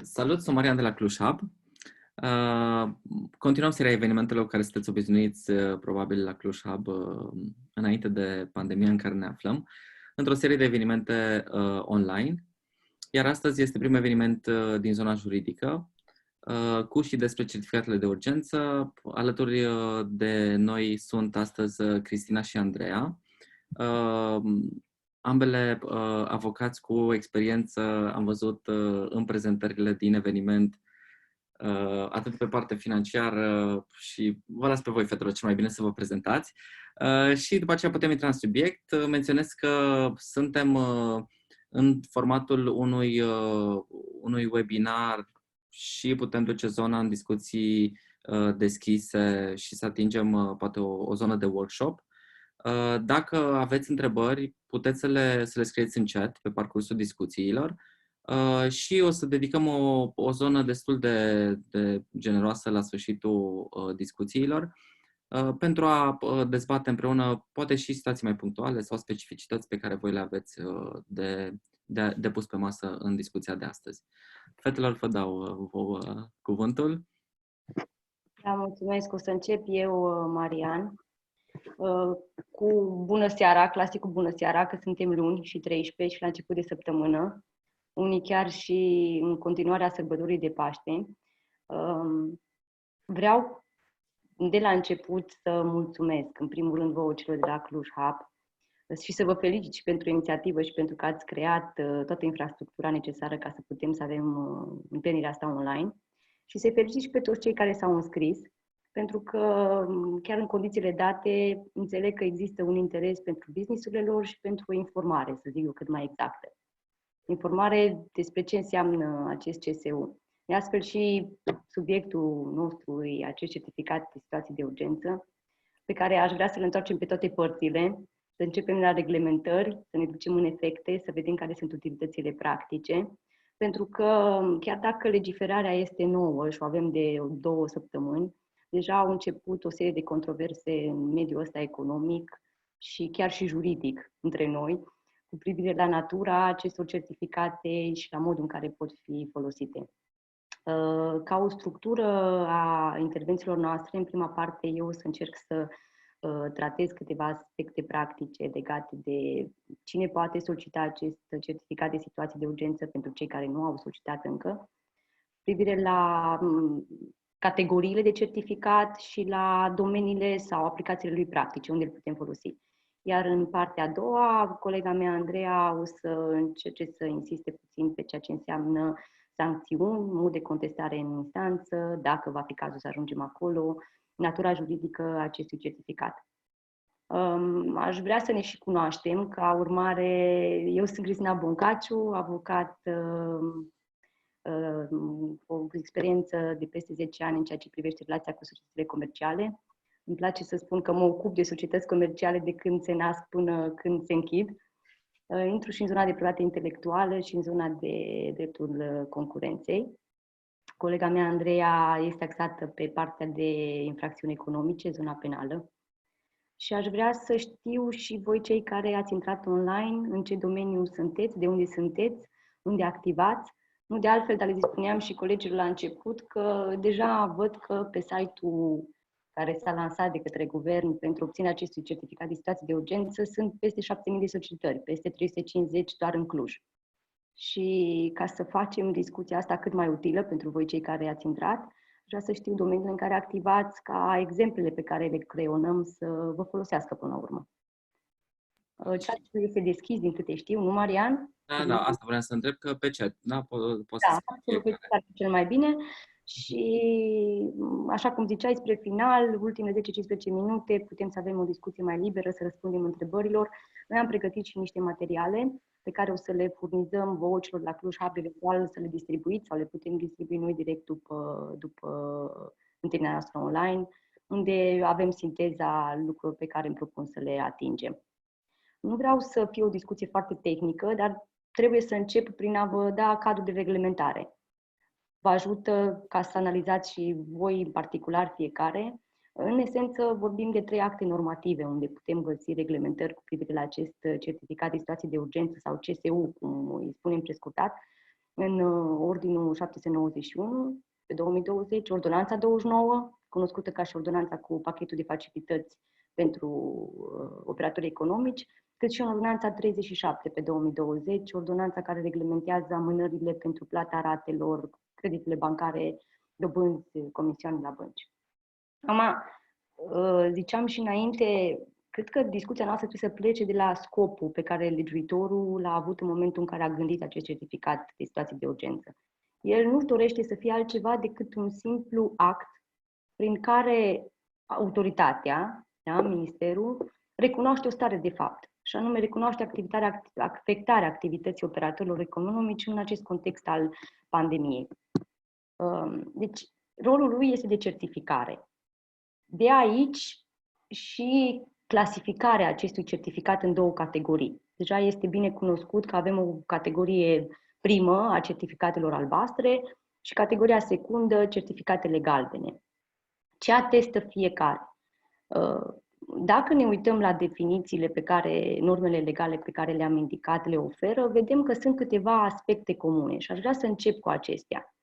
Salut, sunt Marian de la Cluj Hub. Continuăm seria evenimentelor cu care sunteți obișnuiți probabil la Cluj Hub înainte de pandemia în care ne aflăm, într-o serie de evenimente online. Iar astăzi este primul eveniment din zona juridică, cu și despre certificatele de urgență. Alături de noi sunt astăzi Cristina și Andreea. Ambele avocați cu experiență, am văzut în prezentările din eveniment, atât pe partea financiară și vă las pe voi, fetelor, cel mai bine să vă prezentați. Și după aceea putem intra în subiect. Menționez că suntem în formatul unui webinar și putem duce zona în discuții deschise și să atingem poate o zonă de workshop. Dacă aveți întrebări, puteți să le scrieți în chat pe parcursul discuțiilor și o să dedicăm o zonă destul de generoasă la sfârșitul discuțiilor pentru a dezbate împreună poate și situații mai punctuale sau specificități pe care voi le aveți de pus pe masă în discuția de astăzi. Fetelor, vă dau cuvântul. Da, mulțumesc. O să încep eu, Marian, cu bună seara, clasicul bună seara, că suntem luni și 13 și la început de săptămână, unii chiar și în continuarea sărbătorii de Paște. Vreau de la început să mulțumesc, în primul rând, vouă celor de la Cluj Hub și să vă felicit și pentru inițiativă și pentru că ați creat toată infrastructura necesară ca să putem să avem întâlnirea asta online. Și să-i felicit și pe toți cei care s-au înscris, pentru că chiar în condițiile date înțeleg că există un interes pentru business-urile lor și pentru o informare, să zic eu, cât mai exactă. Informare despre ce înseamnă acest CSU. De astfel și subiectul nostru e acest certificat de situații de urgență, pe care aș vrea să-l întoarcem pe toate părțile, să începem la reglementări, să ne ducem în efecte, să vedem care sunt utilitățile practice. Pentru că chiar dacă legiferarea este nouă și o avem de 2 săptămâni, deja au început o serie de controverse în mediul ăsta economic și chiar și juridic între noi, cu privire la natura acestor certificate și la modul în care pot fi folosite. Ca o structură a intervențiilor noastre, în prima parte eu o să încerc să tratez câteva aspecte practice legate de cine poate solicita acest certificat de situații de urgență pentru cei care nu au solicitat încă, privire la categoriile de certificat și la domeniile sau aplicațiile lui practice, unde îl putem folosi. Iar în partea a doua, colega mea, Andreea, o să încerce să insiste puțin pe ceea ce înseamnă sancțiuni, mod de contestare în instanță, dacă va fi cazul să ajungem acolo, natura juridică a acestui certificat. Aș vrea să ne și cunoaștem, ca urmare, eu sunt Cristina Boncaciu, avocat cu o experiență de peste 10 ani în ceea ce privește relația cu societățile comerciale. Îmi place să spun că mă ocup de societăți comerciale de când se nasc până când se închid. Intru și în zona de proprietate intelectuală și în zona de dreptul concurenței. Colega mea, Andreea, este axată pe partea de infracțiuni economice, zona penală. Și aș vrea să știu și voi, cei care ați intrat online, în ce domeniu sunteți, de unde sunteți, unde activați. Nu de altfel, dar le spuneam și colegilor la început că deja văd că pe site-ul care s-a lansat de către guvern pentru obținerea acestui certificat de situații de urgență sunt peste 7.000 de solicitări, peste 350 doar în Cluj. Și ca să facem discuția asta cât mai utilă pentru voi cei care ați intrat, vreau să știu domeniile în care activați, ca exemplele pe care le creionăm să vă folosească până la urmă. Chat-ul este deschis, din câte știu, nu, Marian? Da, asta vreau să întreb, că pe chat, da? Poți Da, să pe cel mai bine. Și, așa cum ziceai, spre final, ultimele 10-15 minute, putem să avem o discuție mai liberă, să răspundem întrebărilor. Noi am pregătit și niște materiale pe care o să le furnizăm vouă celor la Cluj Hub, eventual să le distribuiți sau le putem distribui noi direct după întâlnirea noastră online, unde avem sinteza lucrurilor pe care îmi propun să le atingem. Nu vreau să fie o discuție foarte tehnică, dar trebuie să încep prin a vă da cadrul de reglementare. Vă ajută ca să analizați și voi în particular fiecare. În esență vorbim de 3 acte normative unde putem găsi reglementări cu privire la acest certificat de situații de urgență sau CSU, cum îi spunem prescurtat, în Ordinul 791 pe 2020, Ordonanța 29, cunoscută ca și Ordonanța cu pachetul de facilități pentru operatorii economici, cât și în Ordonanța 37 pe 2020, ordonanța care reglementează amânările pentru plata ratelor, creditele bancare, dobânzi, comisioane la bănci. Acum, ziceam și înainte, cred că discuția noastră trebuie să plece de la scopul pe care legiuitorul l-a avut în momentul în care a gândit acest certificat de situații de urgență. El nu dorește să fie altceva decât un simplu act prin care autoritatea, da, ministerul, recunoaște o stare de fapt, și anume recunoaște afectarea activității operatorilor economici în acest context al pandemiei. Deci, rolul lui este de certificare. De aici și clasificarea acestui certificat în două categorii. Deja este bine cunoscut că avem o categorie primă a certificatelor albastre și categoria secundă, certificatele galbene. Ce atestă fiecare? Dacă ne uităm la definițiile pe care, normele legale pe care le-am indicat le oferă, vedem că sunt câteva aspecte comune și aș vrea să încep cu acestea.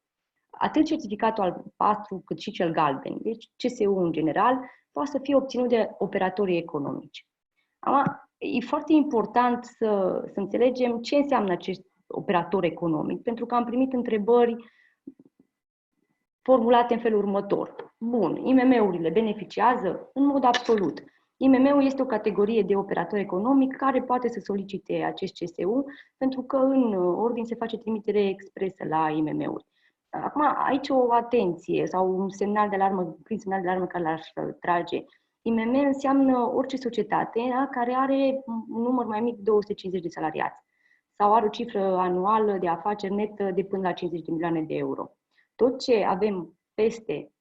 Atât certificatul albastru cât și cel galben, deci CSU în general, poate să fie obținut de operatorii economici. Acum, e foarte important să înțelegem ce înseamnă acest operator economic, pentru că am primit întrebări formulate în felul următor. Bun, IMM-urile beneficiază? În mod absolut. IMM-ul este o categorie de operator economic care poate să solicite acest CSU, pentru că în ordin se face trimitere expresă la IMM-uri. Acum, aici o atenție sau un semnal de alarmă, prin semnal de alarmă care l-aș trage. IMM înseamnă orice societate, da, care are un număr mai mic de 250 de salariați sau are o cifră anuală de afaceri netă de până la 50 de milioane de euro. Tot ce avem peste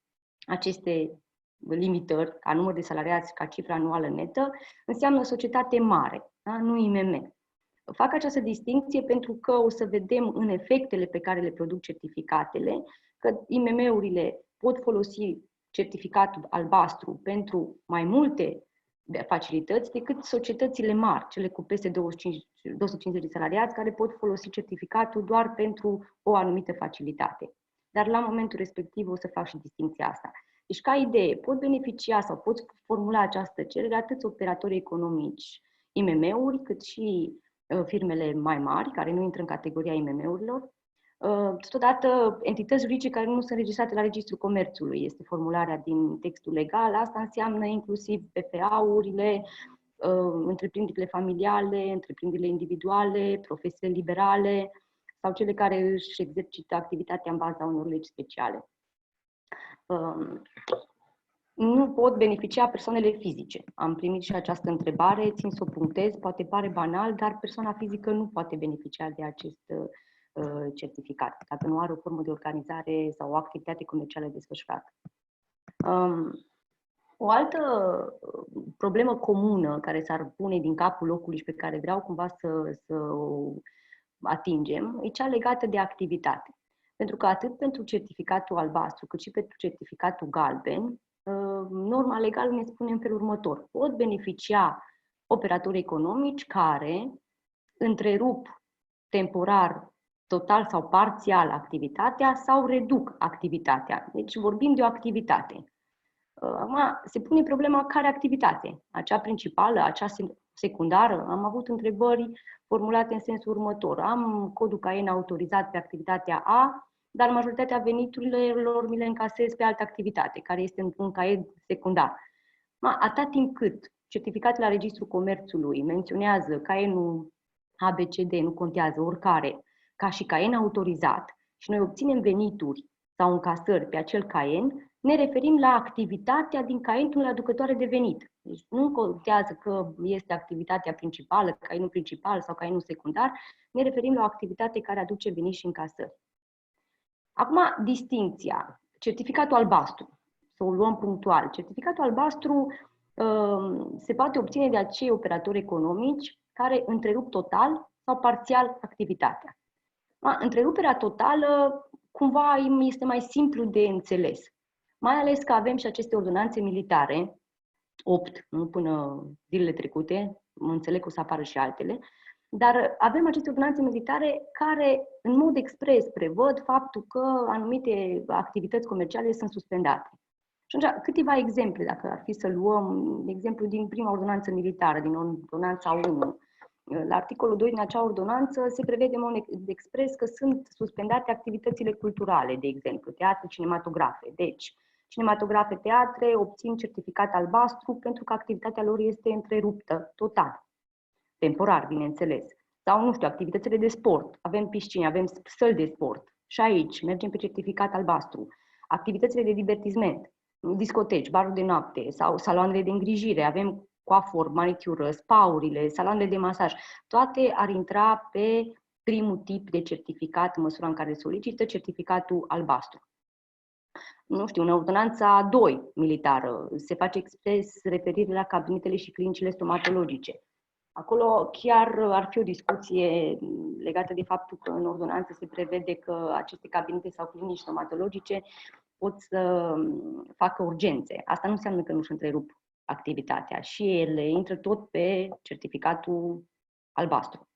aceste limitări, ca număr de salariați, ca cifră anuală netă, înseamnă societate mare, da? Nu IMM. Fac această distincție pentru că o să vedem în efectele pe care le produc certificatele că IMM-urile pot folosi certificatul albastru pentru mai multe facilități decât societățile mari, cele cu peste 250 de salariați, care pot folosi certificatul doar pentru o anumită facilitate. Dar la momentul respectiv o să fac și distincția asta. Deci, ca idee, pot beneficia sau pot formula această cerere atât operatorii economici, IMM-uri, cât și firmele mai mari, care nu intră în categoria IMM-urilor. Totodată, entități juridice care nu sunt înregistrate la Registrul Comerțului, este formularea din textul legal. Asta înseamnă inclusiv PFA-urile, întreprinderile familiale, întreprinderile individuale, profesiile liberale sau cele care își exercită activitatea în baza unor legi speciale. Nu pot beneficia persoanele fizice. Am primit și această întrebare, țin să o punctez, poate pare banal, dar persoana fizică nu poate beneficia de acest certificat, dacă nu are o formă de organizare sau o activitate comercială desfășurată. O altă problemă comună care s-ar pune din capul locului și pe care vreau cumva să o atingem, e cea legată de activitate. Pentru că atât pentru certificatul albastru, cât și pentru certificatul galben, norma legală ne spune în felul următor. Pot beneficia operatorii economici care întrerup temporar, total sau parțial activitatea sau reduc activitatea. Deci vorbim de o activitate. Acum se pune problema care activitate? Acea principală, acea secundară? Am avut întrebări formulate în sensul următor. Am codul CAEN autorizat pe activitatea A, dar majoritatea veniturilor mi le încasez pe altă activitate, care este un caiet secundar. Atât timp cât certificatul la Registrul Comerțului menționează CAEN-ul ABCD, nu contează, oricare, ca și CAEN autorizat și noi obținem venituri sau încasări pe acel CAEN, ne referim la activitatea din CAEN-ul aducătoare de venit. Deci nu contează că este activitatea principală, CAEN-ul principal sau CAEN-ul secundar, ne referim la o activitate care aduce venit și încasări. Acum, distincția. Certificatul albastru. Să o luăm punctual. Certificatul albastru se poate obține de acei operatori economici care întrerup total sau parțial activitatea. Întreruperea totală cumva este mai simplu de înțeles. Mai ales că avem și aceste ordonanțe militare, 8, nu până zilele trecute, mă înțeleg că o să apară și altele, Dar avem aceste ordonanțe militare care, în mod expres, prevăd faptul că anumite activități comerciale sunt suspendate. Și atunci, câteva exemple, dacă ar fi să luăm, de exemplu, din prima ordonanță militară, din ordonanța 1. La articolul 2 din acea ordonanță se prevede în mod expres că sunt suspendate activitățile culturale, de exemplu, teatre, cinematografe. Deci, cinematografe, teatre obțin certificat albastru pentru că activitatea lor este întreruptă total. Temporar, bineînțeles. Sau, nu știu, activitățile de sport. Avem piscine, avem săli de sport. Și aici mergem pe certificat albastru. Activitățile de divertisment, discoteci, baruri de noapte sau saloanele de îngrijire. Avem coafor, manicură, spaurile, saloanele de masaj. Toate ar intra pe primul tip de certificat în măsura în care solicită certificatul albastru. Nu știu, în ordonanța 2 militară se face expres referire la cabinetele și clinicile stomatologice. Acolo chiar ar fi o discuție legată de faptul că în ordonanță se prevede că aceste cabinete sau clinici stomatologice pot să facă urgențe. Asta nu înseamnă că nu-și întrerup activitatea și ele intră tot pe certificatul albastru.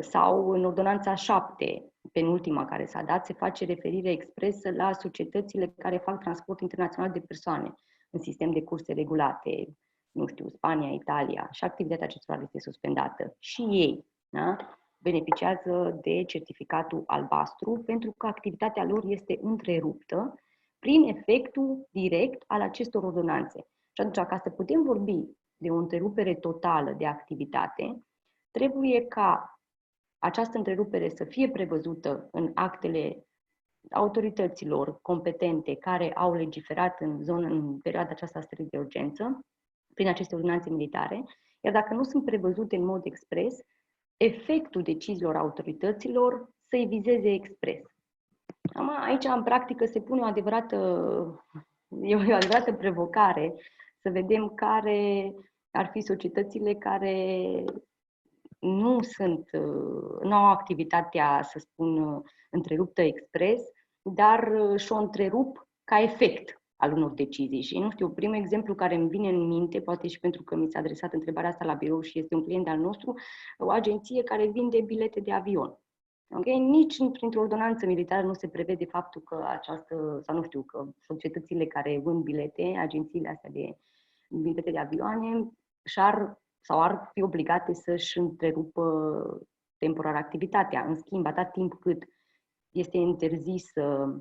Sau în ordonanța 7, penultima care s-a dat, se face referire expresă la societățile care fac transport internațional de persoane în sistem de curse regulate, nu știu, Spania, Italia, și activitatea acestora este suspendată. Și ei, da, beneficiază de certificatul albastru pentru că activitatea lor este întreruptă prin efectul direct al acestor ordonanțe. Și atunci, ca să putem vorbi de o întrerupere totală de activitate, trebuie ca această întrerupere să fie prevăzută în actele autorităților competente care au legiferat în perioada aceasta stării de urgență, prin aceste ordonanțe militare, iar dacă nu sunt prevăzute în mod expres, efectul deciziilor autorităților să-i vizeze expres. Aici, în practică, se pune o adevărată provocare să vedem care ar fi societățile care nu au activitatea, să spun, întreruptă expres, dar și-o întrerup ca efect al unor decizii. Și, nu știu, primul exemplu care îmi vine în minte, poate și pentru că mi s-a adresat întrebarea asta la birou și este un client al nostru, o agenție care vinde bilete de avion. Okay? Nici printr-o ordonanță militară nu se prevede faptul că că societățile care vând bilete, agențiile astea de bilete de avioane, ar fi obligate să-și întrerupă temporar activitatea. În schimb, atât timp cât este interzisă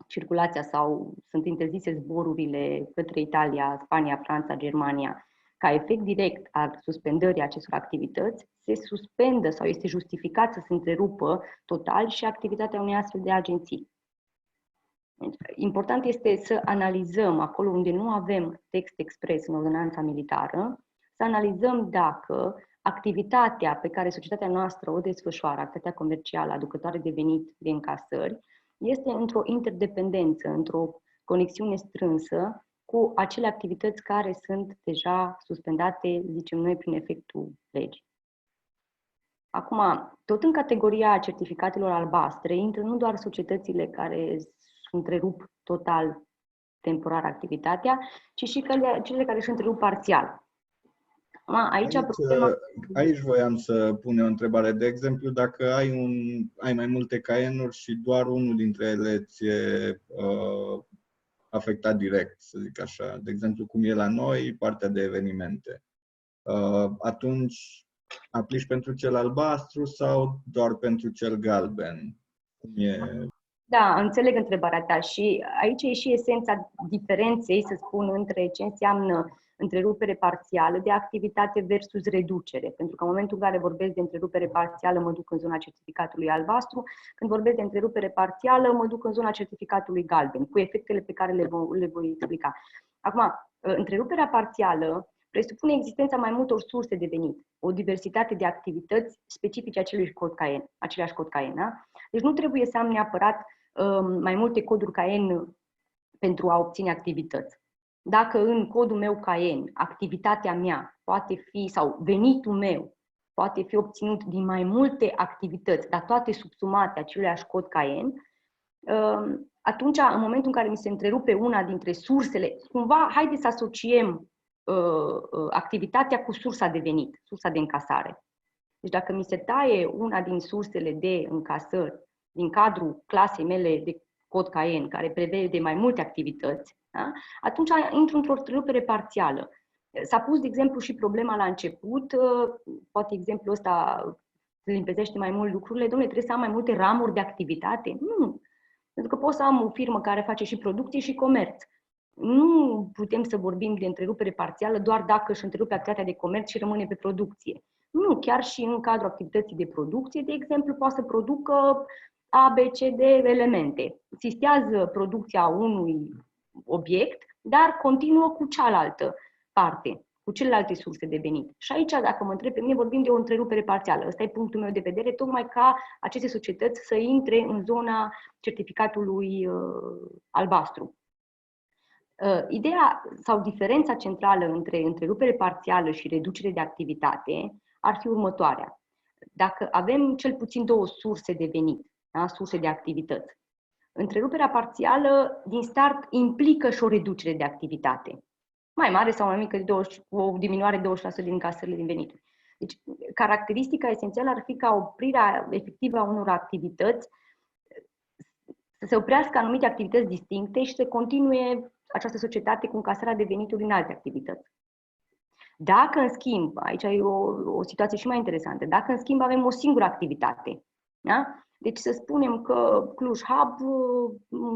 circulația sau sunt interzise zborurile către Italia, Spania, Franța, Germania, ca efect direct al suspendării acestor activități, se suspendă sau este justificat să se întrerupă total și activitatea unei astfel de agenții. Important este să analizăm acolo unde nu avem text expres în ordonanța militară, să analizăm dacă activitatea pe care societatea noastră o desfășoară, activitatea comercială aducătoare de venit, de încasări, este într-o interdependență, într-o conexiune strânsă cu acele activități care sunt deja suspendate, zicem noi, prin efectul legii. Acum, tot în categoria certificatelor albastre intră nu doar societățile care întrerup total temporar activitatea, ci și cele care își întrerup parțial. Aici voiam să pun o întrebare. De exemplu, dacă ai mai multe caienuri și doar unul dintre ele ți-e afectat direct, să zic așa. De exemplu, cum e la noi, partea de evenimente. Atunci aplici pentru cel albastru sau doar pentru cel galben? Cum e? Da, înțeleg întrebarea ta și aici e și esența diferenței, să spun, între ce înseamnă întrerupere parțială de activitate versus reducere. Pentru că în momentul în care vorbesc de întrerupere parțială, mă duc în zona certificatului albastru, când vorbesc de întrerupere parțială, mă duc în zona certificatului galben, cu efectele pe care le voi explica. Acum, întreruperea parțială presupune existența mai multor surse de venit, o diversitate de activități specifice aceleași cod CAEN. Da? Deci nu trebuie să am neapărat mai multe coduri CAEN pentru a obține activități. Dacă în codul meu CAEN, activitatea mea poate fi, sau venitul meu poate fi obținut din mai multe activități, dar toate subsumate aceluiași cod CAEN, atunci, în momentul în care mi se întrerupe una dintre sursele, cumva, haideți să asociem activitatea cu sursa de venit, sursa de încasare. Deci dacă mi se taie una din sursele de încasări din cadrul clasei mele de cod Cayenne, care prevede mai multe activități, da? Atunci intru într-o întrerupere parțială. S-a pus, de exemplu, și problema la început, poate exemplul ăsta limpezește mai mult lucrurile, dom'le, trebuie să am mai multe ramuri de activitate? Nu. Pentru că pot să am o firmă care face și producție și comerț. Nu putem să vorbim de întrerupere parțială doar dacă își întrerupe activitatea de comerț și rămâne pe producție. Nu, chiar și în cadrul activității de producție, de exemplu, poate să producă A, B, C, D elemente. Sistează producția unui obiect, dar continuă cu cealaltă parte, cu celelalte surse de venit. Și aici, dacă mă întreb pe mine, vorbim de o întrerupere parțială. Ăsta e punctul meu de vedere, tocmai ca aceste societăți să intre în zona certificatului albastru. Ideea sau diferența centrală între întrerupere parțială și reducere de activitate ar fi următoarea. Dacă avem cel puțin două surse de venit, da? Surse de activități, întreruperea parțială din start implică și o reducere de activitate, mai mare sau mai mică, o diminuare de 20% din încasările din venituri. Deci, caracteristica esențială ar fi ca oprirea efectivă a unor activități, să se oprească anumite activități distincte și să continue această societate cu încasarea de venituri din alte activități. Dacă, în schimb, aici e o situație și mai interesantă, dacă, în schimb, avem o singură activitate, da? Deci să spunem că Cluj Hub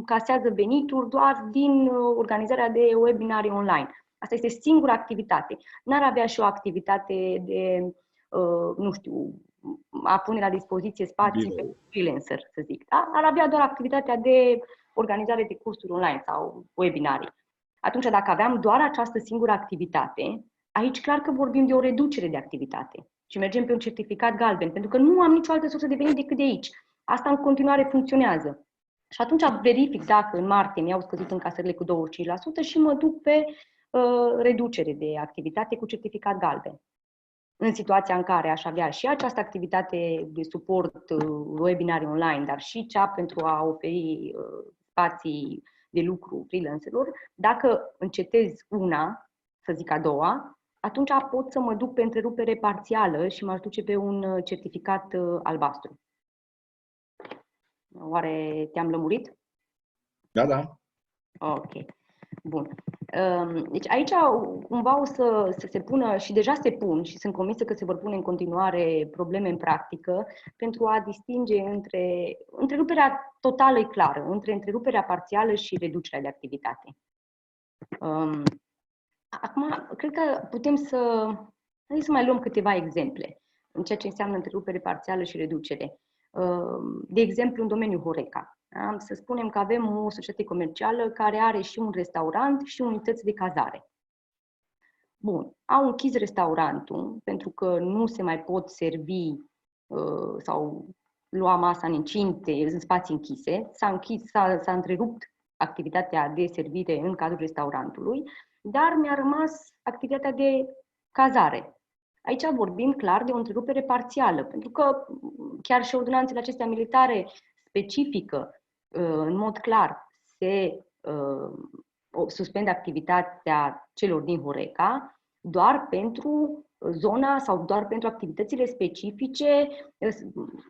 casează venituri doar din organizarea de webinarii online. Asta este singura activitate. N-ar avea și o activitate de, nu știu, a pune la dispoziție spații pentru freelancer, să zic. Da? Ar avea doar activitatea de organizare de cursuri online sau webinarii. Atunci, dacă aveam doar această singură activitate, aici clar că vorbim de o reducere de activitate și mergem pe un certificat galben, pentru că nu am nicio altă sursă de venit decât de aici. Asta în continuare funcționează. Și atunci verific dacă în martie mi-au scăzut încasările cu 25% și mă duc pe reducere de activitate cu certificat galben. În situația în care aș avea și această activitate de suport webinari online, dar și cea pentru a oferi spații de lucru freelancerilor, dacă încetez una, să zic a doua, atunci pot să mă duc pe întrerupere parțială și m-aș duce pe un certificat albastru. Oare te-am lămurit? Da, da. Ok. Bun. Deci aici cumva o să se pună, și deja se pun, și sunt convinsă că se vor pune în continuare probleme în practică, pentru a distinge între întreruperea totală e clară, între întreruperea parțială și reducerea de activitate. Acum, cred că putem să mai luăm câteva exemple în ceea ce înseamnă întrerupere parțială și reducere. De exemplu, în domeniul Horeca. Da? Să spunem că avem o societate comercială care are și un restaurant și unități de cazare. Bun, au închis restaurantul pentru că nu se mai pot servi sau lua masa în incinte, în spații închise. S-a întrerupt activitatea de servire în cadrul restaurantului, dar mi-a rămas activitatea de cazare. Aici vorbim clar de o întrerupere parțială, pentru că chiar și ordonanțele acestea militare specifică în mod clar se suspendă activitatea celor din Horeca doar pentru zona sau doar pentru activitățile specifice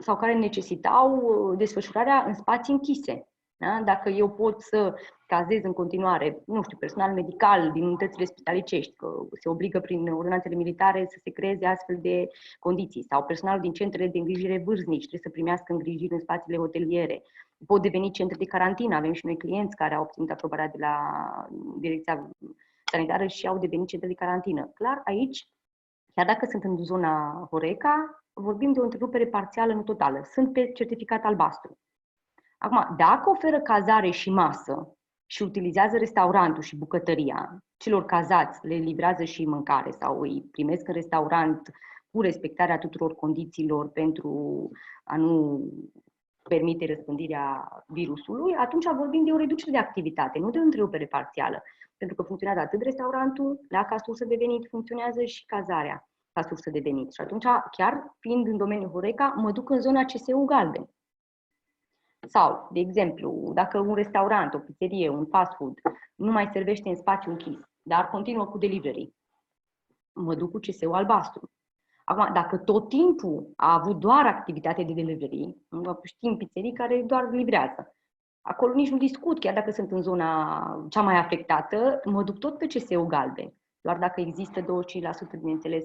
sau care necesitau desfășurarea în spații închise. Da? Dacă eu pot să cazez în continuare, nu știu, personal medical din unitățile spitalicești, că se obligă prin ordonanțele militare să se creeze astfel de condiții, sau personalul din centrele de îngrijire vârstnici trebuie să primească îngrijiri în spațiile hoteliere, pot deveni centre de carantină. Avem și noi clienți care au obținut aprobarea de la Direcția Sanitară și au devenit centre de carantină. Clar, aici, chiar dacă sunt în zona Horeca, vorbim de o întrerupere parțială, nu totală. Sunt pe certificat albastru. Acum, dacă oferă cazare și masă și utilizează restaurantul și bucătăria, celor cazați le livrează și mâncare sau îi primesc în restaurant cu respectarea tuturor condițiilor pentru a nu permite răspândirea virusului, atunci vorbim de o reducere de activitate, nu de o întrerupere parțială. Pentru că funcționează atât restaurantul, ca sursă de venit, funcționează și cazarea ca sursă de venit. Și atunci, chiar fiind în domeniul Horeca, mă duc în zona CSU galben. Sau, de exemplu, dacă un restaurant, o pizzerie, un fast food nu mai servește în spațiu închis, dar continuă cu delivery, mă duc cu CSU albastru. Acum, dacă tot timpul a avut doar activitate de delivery, știm pizzerii care doar livrează. Acolo nici nu discut, chiar dacă sunt în zona cea mai afectată, mă duc tot pe CSU galben, doar dacă există 25%, bineînțeles,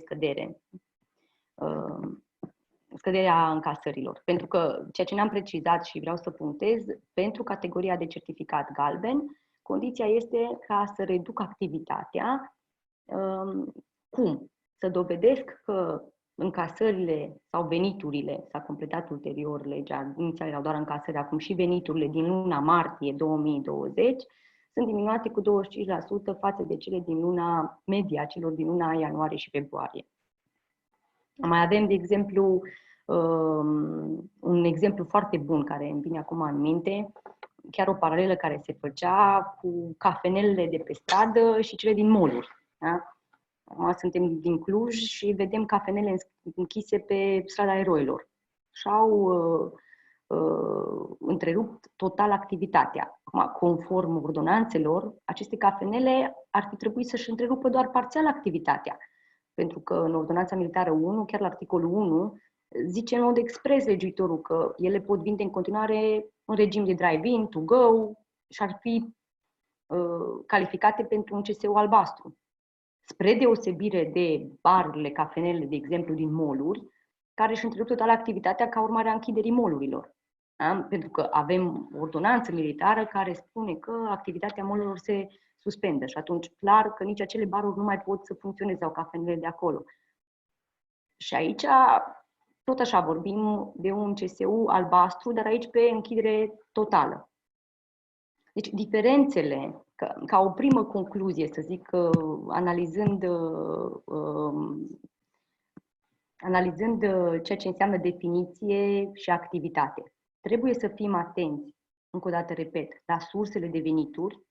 scăderea încasărilor. Pentru că ceea ce ne-am precizat și vreau să punctez, pentru categoria de certificat galben, condiția este ca să reduc activitatea. Cum? Să dovedesc că încasările sau veniturile, s-a completat ulterior legea, inițial erau doar încasări, acum și veniturile din luna martie 2020 sunt diminuate cu 25% față de cele din luna media, celor din luna ianuarie și februarie. Mai avem, de exemplu, un exemplu foarte bun care îmi vine acum în minte, chiar o paralelă care se făcea cu cafenelele de pe stradă și cele din mall-uri. Da? Acum suntem din Cluj și vedem cafenele închise pe strada Eroilor. Și-au întrerupt total activitatea. Acum, conform ordonanțelor, aceste cafenele ar fi trebuit să-și întrerupă doar parțial activitatea. Pentru că în Ordonanța Militară 1, chiar la articolul 1, zice în mod expres legiuitorul că ele pot vinde în continuare în regim de drive-in, to go și ar fi calificate pentru un CSU albastru. Spre deosebire de barurile, cafenele, de exemplu, din mall-uri, care își întrerup total activitatea ca urmare a închiderii mall-urilor. Da? Pentru că avem ordonanță militară care spune că activitatea mall-urilor se suspendă și atunci clar că nici acele baruri nu mai pot să funcționeze sau cafenele de acolo. Și aici, tot așa, vorbim de un CSU albastru, dar aici pe închidere totală. Deci, diferențele, ca o primă concluzie, să zic, analizând ceea ce înseamnă definiție și activitate, trebuie să fim atenți, încă o dată repet, la sursele de venituri,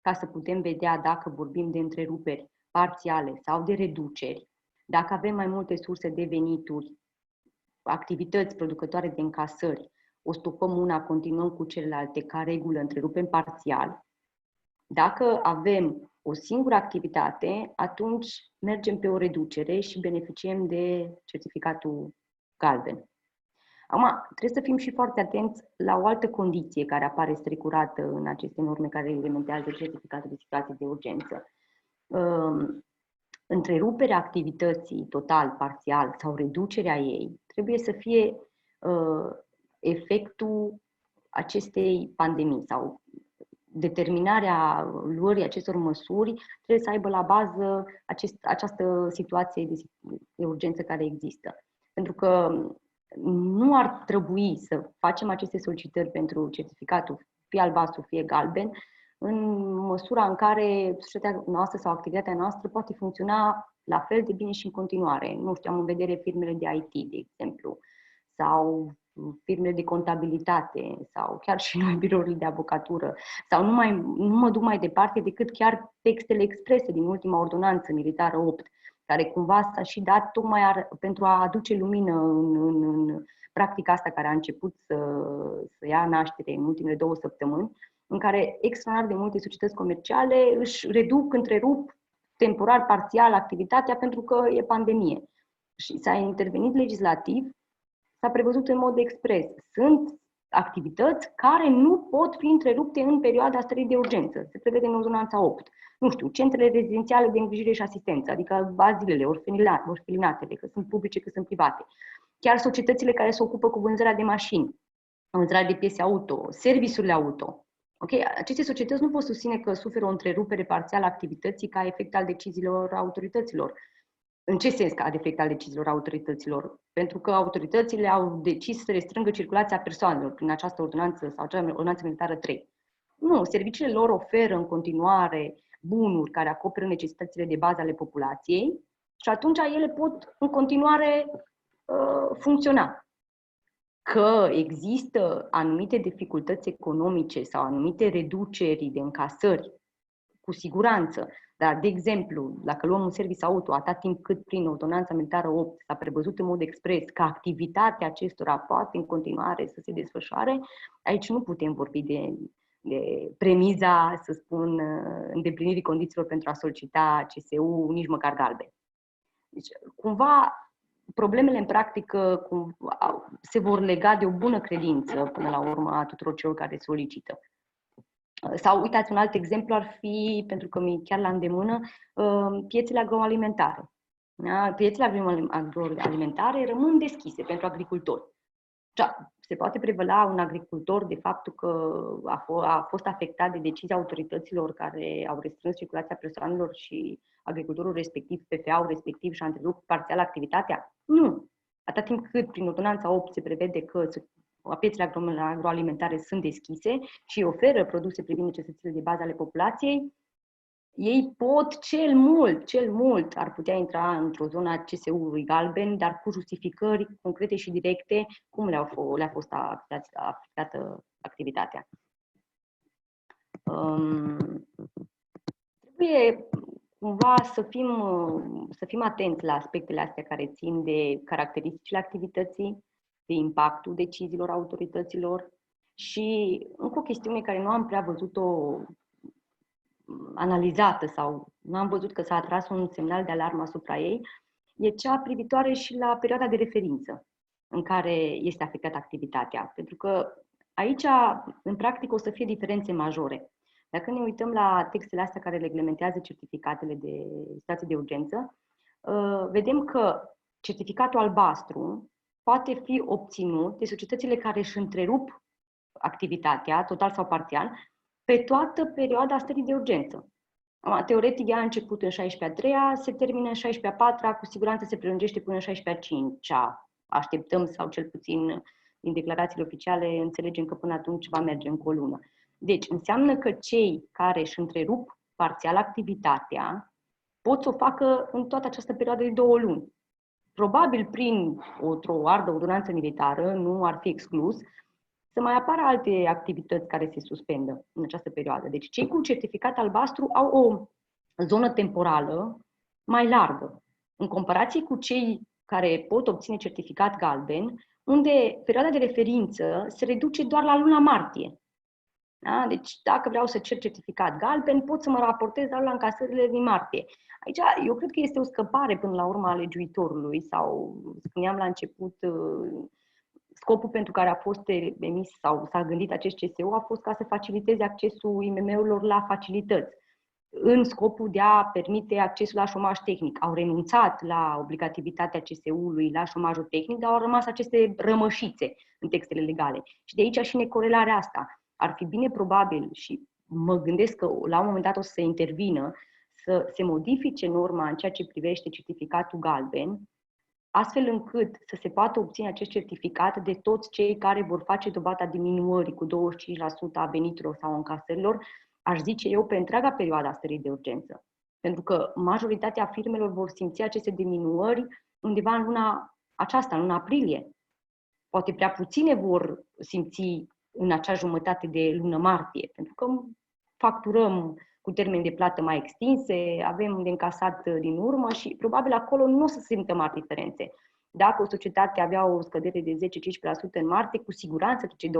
ca să putem vedea dacă vorbim de întreruperi parțiale sau de reduceri. Dacă avem mai multe surse de venituri, activități producătoare de încasări, o stopăm una, continuăm cu celelalte, ca regulă întrerupem parțial. Dacă avem o singură activitate, atunci mergem pe o reducere și beneficiem de certificatul galben. Acum, trebuie să fim și foarte atenți la o altă condiție care apare strecurată în aceste norme care reglementează certificatul de situație de urgență. Întreruperea activității total, parțial sau reducerea ei trebuie să fie efectul acestei pandemii sau determinarea luării acestor măsuri trebuie să aibă la bază această situație de urgență care există. Pentru că nu ar trebui să facem aceste solicitări pentru certificatul, fie albastru, fie galben, în măsura în care societatea noastră sau activitatea noastră poate funcționa la fel de bine și în continuare. Nu știu, am în vedere firmele de IT, de exemplu, sau firmele de contabilitate, sau chiar și noi birourile de avocatură, sau nu mă duc mai departe decât chiar textele exprese din ultima ordonanță militară 8, care cumva s-a și dat tocmai pentru a aduce lumină în practica asta care a început să ia naștere în ultimele 2 săptămâni, în care extraordinar de multe societăți comerciale își întrerup temporar, parțial activitatea pentru că e pandemie. Și s-a intervenit legislativ, s-a prevăzut în mod expres. Sunt activități care nu pot fi întrerupte în perioada stării de urgență. Se prevede în ordonanța 8. Nu știu, centrele rezidențiale de îngrijire și asistență, adică azilele, orfelinatele, că sunt publice, că sunt private. Chiar societățile care se ocupă cu vânzarea de mașini, vânzarea de piese auto, serviciurile auto. Okay? Aceste societăți nu pot susține că suferă o întrerupere parțială a activității ca efect al deciziilor autorităților. În ce sens ca efect al deciziilor autorităților? Pentru că autoritățile au decis să restrângă circulația persoanelor prin această ordonanță sau această ordonanță militară 3. Nu, serviciile lor oferă în continuare bunuri care acoperă necesitățile de bază ale populației și atunci ele pot în continuare funcționa. Că există anumite dificultăți economice sau anumite reduceri de încasări, cu siguranță, dar, de exemplu, dacă luăm un serviciu auto, atât timp cât prin ordonanța militară 8 s-a prevăzut în mod expres că activitatea acestora poate în continuare să se desfășoare, aici nu putem vorbi de premiza, să spun, îndeplinirii condițiilor pentru a solicita CSU, nici măcar galben. Deci, cumva, problemele în practică se vor lega de o bună credință până la urmă a tuturor celor care solicită. Sau, uitați, un alt exemplu ar fi, pentru că mi-e chiar la îndemână, piețele agroalimentare. Da? Piețele agroalimentare rămân deschise pentru agricultori. Se poate prevăla un agricultor de faptul că a fost afectat de decizia autorităților care au restrâns circulația persoanelor și agricultorul respectiv, PFA-ul respectiv, și-a întrerupt parțial activitatea? Nu. Atât timp cât prin ordonanța 8 se prevede că piețele agroalimentare sunt deschise și oferă produse privind necesitățile de bază ale populației, ei pot cel mult ar putea intra într-o zonă a CSU-ului galben, dar cu justificări concrete și directe cum le-a fost afectată activitatea. Trebuie cumva să fim atenți la aspectele astea care țin de caracteristicile activității, de impactul deciziilor autorităților și încă o chestiune care nu am prea văzut-o analizată sau nu am văzut că s-a atras un semnal de alarmă asupra ei, e cea privitoare și la perioada de referință în care este afectată activitatea. Pentru că aici, în practică, o să fie diferențe majore. Dacă ne uităm la textele astea care reglementează certificatele de situații de urgență, vedem că certificatul albastru poate fi obținut de societățile care își întrerup activitatea, total sau parțial, pe toată perioada stării de urgență. Teoretic, ea a început în 16-a 3-a, se termină în 16-a 4-a, cu siguranță se prelungește până în 16-a 5-a. Așteptăm, sau cel puțin din declarațiile oficiale, înțelegem că până atunci va merge încă o lună. Deci, înseamnă că cei care își întrerup parțial activitatea pot să o facă în toată această perioadă de 2 luni. Probabil prin o ardă ordonanță militară, nu ar fi exclus, să mai apară alte activități care se suspendă în această perioadă. Deci cei cu certificat albastru au o zonă temporală mai largă, în comparație cu cei care pot obține certificat galben, unde perioada de referință se reduce doar la luna martie. Da? Deci dacă vreau să cer certificat galben, pot să mă raportez doar la încasările din martie. Aici eu cred că este o scăpare până la urmă a legiuitorului sau, spuneam la început, scopul pentru care a fost emis sau s-a gândit acest CSU a fost ca să faciliteze accesul IMM-urilor la facilități, în scopul de a permite accesul la șomaj tehnic. Au renunțat la obligativitatea CSU-ului la șomajul tehnic, dar au rămas aceste rămășițe în textele legale. Și de aici și necorelarea asta. Ar fi bine probabil, și mă gândesc că la un moment dat o să se intervină, să se modifice norma în ceea ce privește certificatul galben, astfel încât să se poată obține acest certificat de toți cei care vor face dovada diminuării cu 25% a veniturilor sau încasărilor, aș zice eu, pe întreaga perioadă a stării de urgență. Pentru că majoritatea firmelor vor simți aceste diminuări undeva în luna aceasta, în luna aprilie. Poate prea puține vor simți în acea jumătate de lună martie, pentru că facturăm cu termeni de plată mai extinse, avem de încasat din urmă și probabil acolo nu o să se simtă mari diferențe. Dacă o societate avea o scădere de 10-15% în martie, cu siguranță trece 25%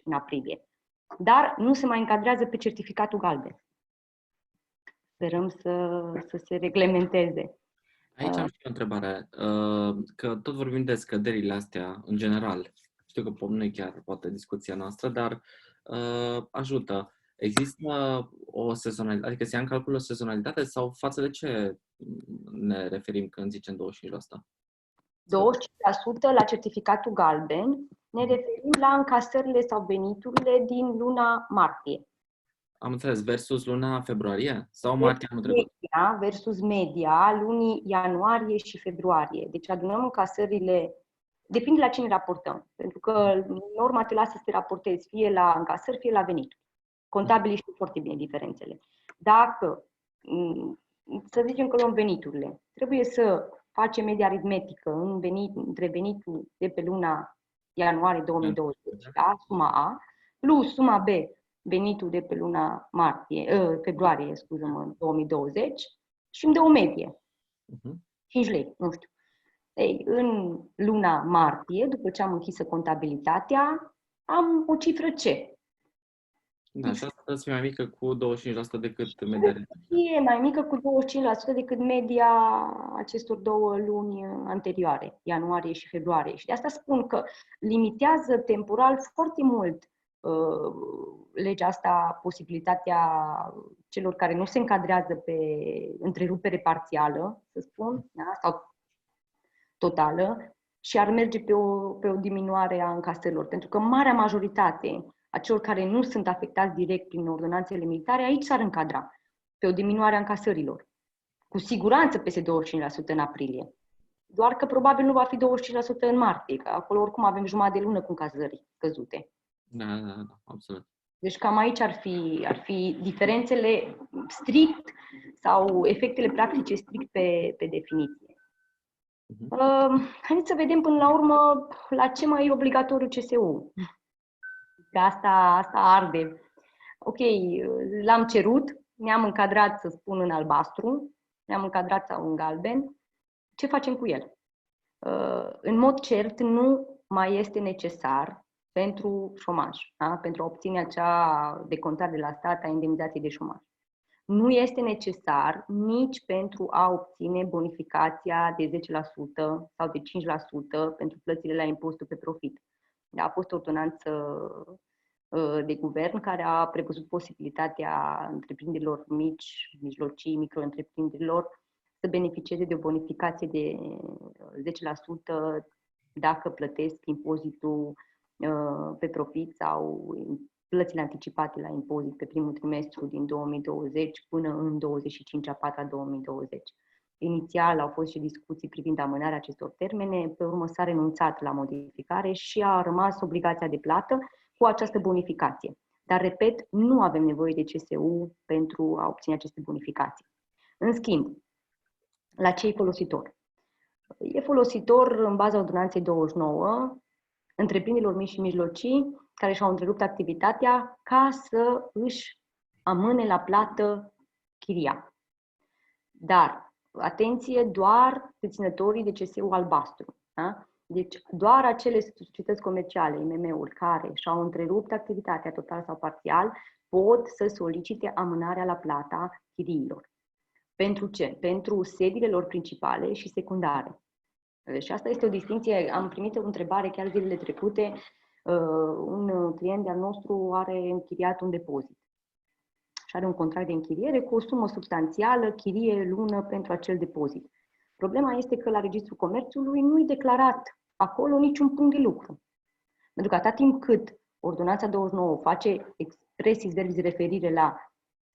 în aprilie. Dar nu se mai încadrează pe certificatul galben. Sperăm să se reglementeze. Aici am și o întrebare, că tot vorbim de scăderile astea în general. Știu că nu e chiar poate discuția noastră, dar ajută. Există o sezonalitate, adică se ia în calcul o sezonalitate sau față de ce ne referim când zicem 25%? 25% la certificatul galben, ne referim la încasările sau veniturile din luna martie. Am înțeles, versus luna februarie sau martie anul trecut? Versus media lunii ianuarie și februarie. Deci adunăm încasările, depinde la cine raportăm, pentru că norma te lasă să te raportezi fie la încasări, fie la venituri. Contabilii știu foarte bine diferențele. Dacă, să zicem că luăm veniturile, trebuie să facem media aritmetică între venitul de pe luna ianuarie 2020, da? Suma A, plus suma B, venitul de pe luna februarie 2020 și îmi dă o medie. 5 lei, nu știu. Ei, în luna martie, după ce am închisă contabilitatea, am o cifră C. Da, și asta să fie mai mică cu 25% decât media. E mai mică cu 25% decât media acestor 2 luni anterioare, ianuarie și februarie. Și de asta spun că limitează temporal foarte mult legea asta posibilitatea celor care nu se încadrează pe întrerupere parțială, să spun, da? Sau totală, și ar merge pe o diminuare a încasărilor. Pentru că marea majoritate a celor care nu sunt afectați direct prin ordonanțele militare, aici s-ar încadra pe o diminuare a încasărilor. Cu siguranță peste 25% în aprilie. Doar că probabil nu va fi 25% în martie, că acolo oricum avem jumătate de lună cu încasări scăzute. Da, absolut. Deci cam aici ar fi diferențele strict sau efectele practice strict pe definiție. Haideți să vedem până la urmă la ce mai e obligatoriu CSU. Că asta arde. Ok, l-am cerut, ne-am încadrat, să spun, în albastru, ne-am încadrat sau în galben. Ce facem cu el? În mod cert, nu mai este necesar pentru șomaj, da? Pentru a obține acea decontare de la stat a indemnizației de șomaj. Nu este necesar nici pentru a obține bonificația de 10% sau de 5% pentru plățile la impozitul pe profit. A fost o ordonanță de guvern care a prevăzut posibilitatea întreprinderilor mici, mijlocii, micro-întreprinderilor să beneficieze de o bonificație de 10% dacă plătesc impozitul pe profit sau plățile anticipate la impozit pe primul trimestru din 2020 până în 25/4/2020. Inițial au fost și discuții privind amânarea acestor termene, pe urmă s-a renunțat la modificare și a rămas obligația de plată cu această bonificație. Dar, repet, nu avem nevoie de CSU pentru a obține aceste bonificații. În schimb, la ce e folositor? E folositor în baza ordonanței 29 întreprinderilor mici și mijlocii care și-au întrerupt activitatea ca să își amâne la plată chiria. Dar, atenție, doar deținătorii de CSU albastru. Da? Deci, doar acele societăți comerciale, IMM-uri, care și-au întrerupt activitatea total sau parțial, pot să solicite amânarea la plata chiriilor. Pentru ce? Pentru sediile lor principale și secundare. Și asta este o distinție. Am primit o întrebare chiar zilele trecute. Un client de-al nostru are închiriat un depozit și are un contract de închiriere cu o sumă substanțială, chirie lună pentru acel depozit. Problema este că la Registrul Comerțului nu-i declarat acolo niciun punct de lucru. Pentru că atât timp cât Ordonanța 29 face expresis verbis referire la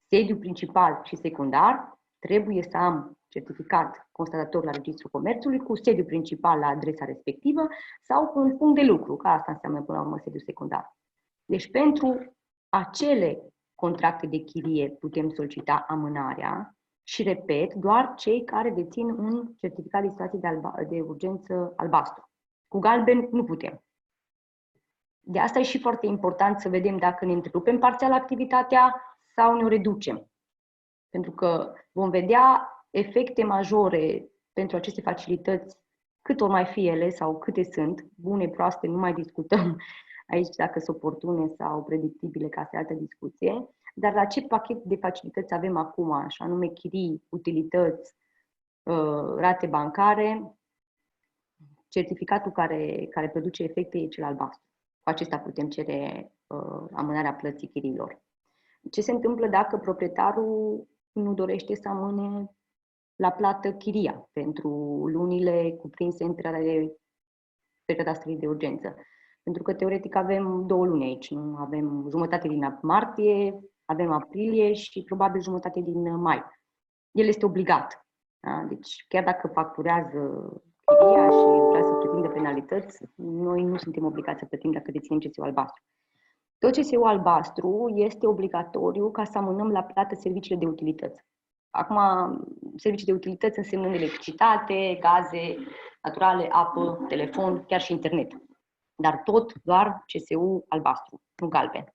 sediu principal și secundar, trebuie să am certificat constatator la Registrul Comerțului cu sediu principal la adresa respectivă sau cu un punct de lucru, că asta înseamnă până la urmă sediu secundar. Deci pentru acele contracte de chirie putem solicita amânarea și, repet, doar cei care dețin un certificat de situație de urgență albastru. Cu galben nu putem. De asta e și foarte important să vedem dacă ne întrerupem parțial activitatea sau ne o reducem. Pentru că vom vedea efecte majore pentru aceste facilități, cât ori mai fi ele sau câte sunt, bune, proaste, nu mai discutăm aici dacă sunt oportune sau predictibile, ca să altă discuție, dar la ce pachet de facilități avem acum, așa anume chirii, utilități, rate bancare, certificatul care produce efecte e cel albastru. Cu acesta putem cere amânarea plății chiriilor. Ce se întâmplă dacă proprietarul nu dorește să amâne la plată chiria pentru lunile cuprinse în perioada stării de urgență? Pentru că, teoretic, avem 2 luni aici. Nu? Avem jumătate din martie, avem aprilie și probabil jumătate din mai. El este obligat. Da? Deci, chiar dacă facturează chiria și vrea să pretindă penalități, noi nu suntem obligați să plătim dacă deținem CSU albastru. Tot CSU albastru este obligatoriu ca să amânăm la plată serviciile de utilități. Acum, servicii de utilități însemnând electricitate, gaze naturale, apă, telefon, chiar și internet. Dar tot doar CSU albastru, nu galben.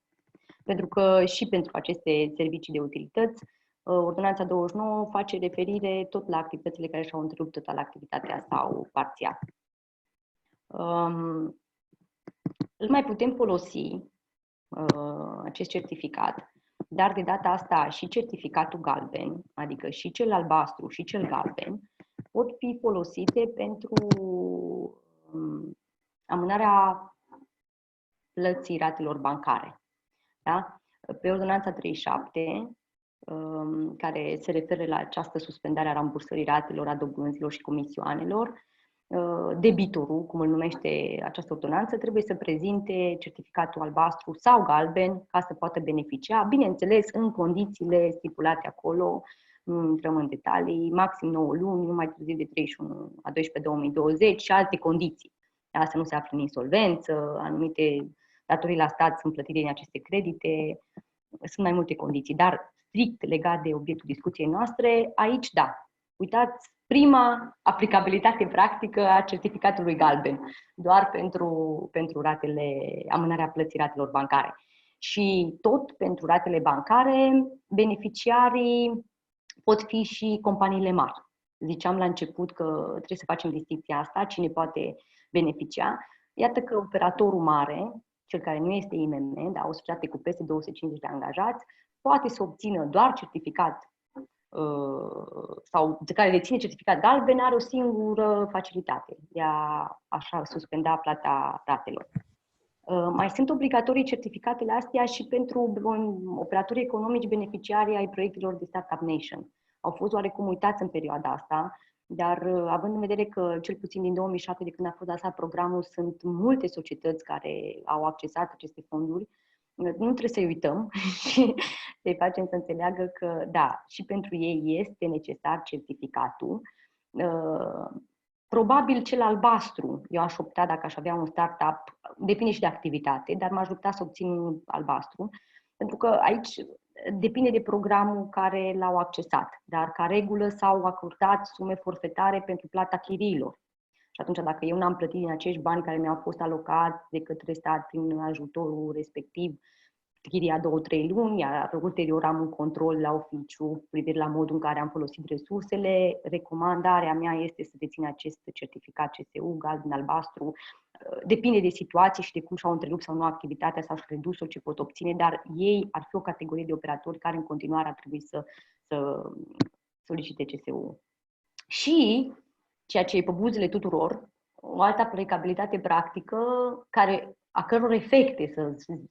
Pentru că și pentru aceste servicii de utilități, Ordonanța 29 face referire tot la activitățile care și-au întrerupt total activitatea sau parțial. Îl mai putem folosi, acest certificat, dar de data asta și certificatul galben, adică și cel albastru și cel galben, pot fi folosite pentru amânarea plății ratelor bancare. Da? Pe ordonanța 37, care se referă la această suspendare a rambursării ratelor, a dobânzilor și comisioanelor, debitorul, cum îl numește această ordonanță, trebuie să prezinte certificatul albastru sau galben ca să poată beneficia, bineînțeles, în condițiile stipulate acolo, nu intrăm în detalii, maxim 9 luni, nu mai târziu de 31/12/2020 și alte condiții. Să nu se află în insolvență, anumite datorii la stat sunt plătite din aceste credite, sunt mai multe condiții, dar strict legat de obiectul discuției noastre, aici da. Uitați, prima aplicabilitate practică a certificatului galben, doar pentru ratele, amânarea plății ratelor bancare. Și tot pentru ratele bancare, beneficiarii pot fi și companiile mari. Ziceam la început că trebuie să facem distincția asta, cine poate beneficia. Iată că operatorul mare, cel care nu este IMM, dar o societate cu peste 250 de angajați, poate să obțină doar certificat sau de care deține certificat galben, are o singură facilitate de a așa suspenda plata ratelor. Mai sunt obligatorii certificatele astea și pentru operatorii economici beneficiari ai proiectelor de Startup Nation. Au fost oarecum uitați în perioada asta, dar având în vedere că cel puțin din 2007, de când a fost lansat programul, sunt multe societăți care au accesat aceste fonduri, nu trebuie să-i uităm și să-i facem să înțeleagă că, da, și pentru ei este necesar certificatul. Probabil cel albastru, eu aș opta dacă aș avea un startup, depinde și de activitate, dar m-aș lupta să obțin un albastru, pentru că aici depinde de programul care l-au accesat, dar ca regulă s-au acordat sume forfetare pentru plata chiriilor. Și atunci, dacă eu n-am plătit din acești bani care mi-au fost alocați de către stat prin ajutorul respectiv, chiria 2-3 luni, iar ulterior am un control la oficiu cu privire la modul în care am folosit resursele, recomandarea mea este să dețin acest certificat CSU, galben, albastru. Depinde de situație și de cum și-au întrerupt sau nu activitatea sau și redus-o ce pot obține, dar ei ar fi o categorie de operatori care în continuare ar trebui să solicite CSU. Și ceea ce e pe buzele tuturor, o altă aplicabilitate practică, a căror efecte,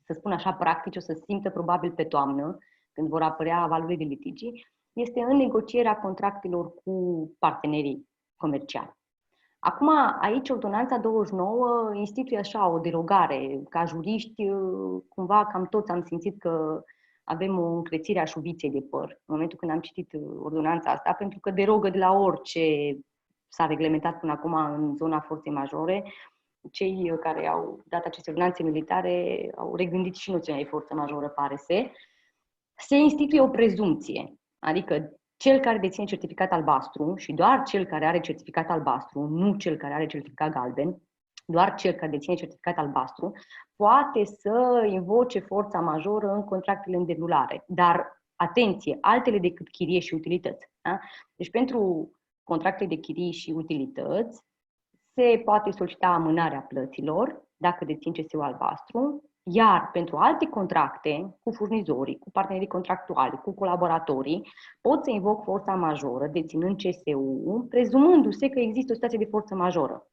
să spun așa, practice, o să se simtă probabil pe toamnă, când vor apărea valurile de litigi, este în negocierea contractelor cu partenerii comerciali. Acum, aici, ordonanța 29 instituie așa o derogare. Ca juriști, cumva cam toți am simțit că avem o încrețire a șuviței de păr în momentul când am citit ordonanța asta, pentru că derogă de la orice s-a reglementat până acum în zona forței majore. Cei care au dat aceste ordonanțe militare au regândit și noțiunea de forță majoră, pare se instituie o prezumție, adică cel care deține certificat albastru și doar cel care are certificat albastru, nu cel care are certificat galben, doar cel care deține certificat albastru, poate să invoce forța majoră în contractele în derulare. Dar, atenție, altele decât chirie și utilități. Da? Deci, pentru contractele de chirii și utilități, se poate solicita amânarea plăților dacă dețin CSU albastru, iar pentru alte contracte cu furnizorii, cu partenerii contractuali, cu colaboratorii, pot să invoc forța majoră deținând CSU, prezumându-se că există o situație de forță majoră.